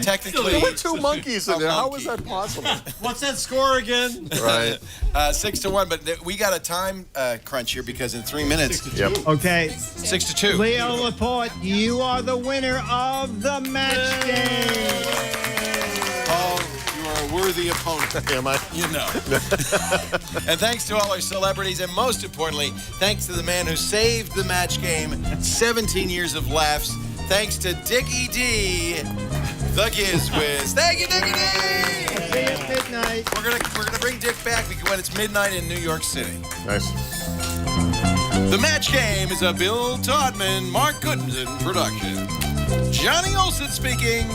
Technically, There were 2 monkeys in there. How was that possible? What's that score again? Right. 6-1, but we got a time crunch here because in 3 minutes. Yep. Okay. 6-2. Leo Laporte, you are the winner of the match game. Paul, you are a worthy opponent. Am I? You know. And thanks to all our celebrities, and most importantly, thanks to the man who saved the match game, 17 years of laughs. Thanks to Dickie D, the Giz Whiz. Thank you, Dickie D. See you at midnight. We're gonna bring Dick back when it's midnight in New York City. Nice. The match game is a Bill Todman, Mark Goodman production. Johnny Olson speaking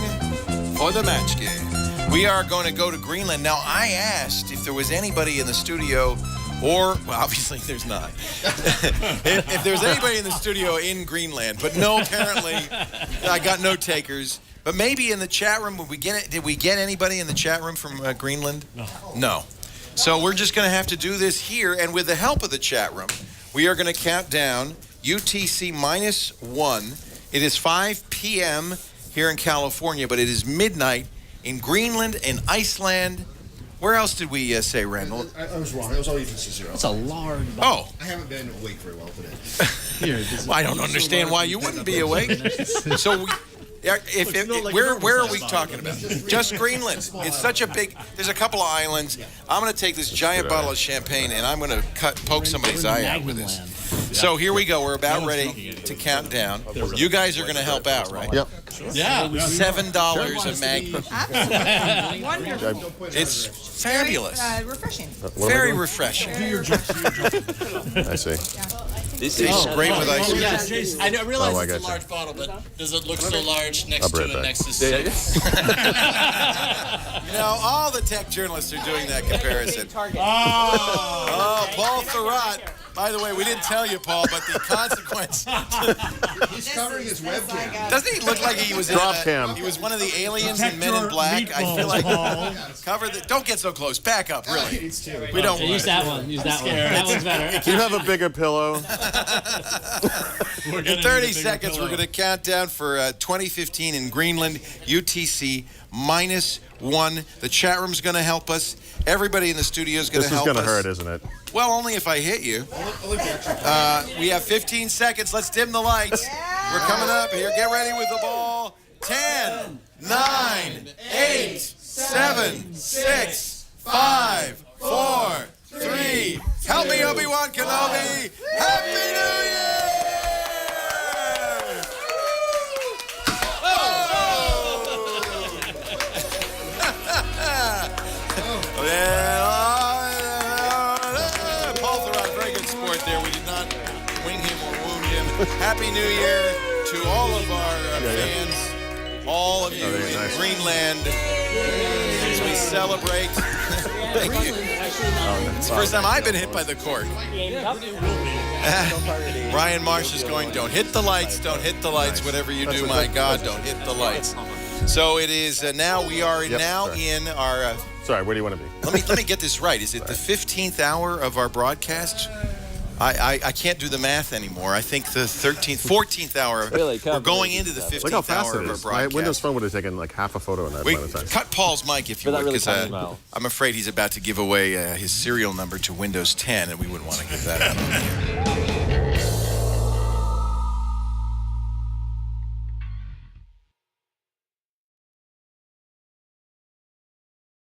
for the match game. We are going to go to Greenland. Now, I asked if there was anybody in the studio, or, well, obviously there's not. if there's anybody in the studio in Greenland, but no, apparently, I got no takers. But maybe in the chat room, did we get anybody in the chat room from Greenland? No. So we're just going to have to do this here, and with the help of the chat room, we are going to count down UTC -1. It is 5 p.m. here in California, but it is midnight in Greenland and Iceland. Where else did we say, Randall? I was wrong. It was all even 0. That's a large. Oh. I haven't been awake very well today. Well, I don't understand why you wouldn't be awake. So where are we talking about? Just Greenland. It's such a big. There's a couple of islands. I'm going to take this giant bottle of champagne and I'm going to poke somebody's eye out with this. So here we go. We're about ready to count down. You guys are going to help out, right? Yep. Yeah. $7 a Magnum. Absolutely. Wonderful. It's fabulous. Refreshing. Very refreshing. I see. This tastes great with ice cream. Yeah, Jason. I realize I it's a got you. large bottle, but does it look so large I'll next be to right it back. next to six? You know, all the tech journalists are doing that comparison. Oh, Paul Thurrott. By the way, we didn't tell you, Paul, but the consequence. He's covering his webcam. Doesn't he look like he was he was one of the aliens in Men in Black? I feel like cover the. Don't get so close. Back up, really. We don't. Use that one. Use that one. That one's better. Do you have a bigger pillow? In 30 seconds, we're going to count down for 2015 in Greenland, UTC -1. The chat room's going to help us. Everybody in the studio is going to This is help us. going to hurt, isn't it? Well, only if I hit you. We have 15 seconds. Let's dim the lights. We're coming up here. Get ready with the ball. 10, 9, 8, 7, 6, 5, 4, 3. Help me, Obi-Wan Kenobi. Happy New Year! Paul Thurrott, very good sport there. We did not wing him or wound him. Happy New Year to all of our fans, all of you in Greenland, as we celebrate. Thank you. It's the first time I've been hit by the cork. Ryan Marsh is going, don't hit the lights, don't hit the lights. Whatever you do, my God, don't hit the lights. So it is now, we are in our... Sorry, where do you want to be? Let me get this right. Is it the 15th hour of our broadcast? I can't do the math anymore. I think the 14th hour. Really? We're going into the 15th Look how fast hour it of our is. My broadcast. Windows Phone would have taken like half a photo in that amount of time. Cut Paul's mic if you would, because I'm afraid he's about to give away his serial number to Windows 10, and we wouldn't want to give that out.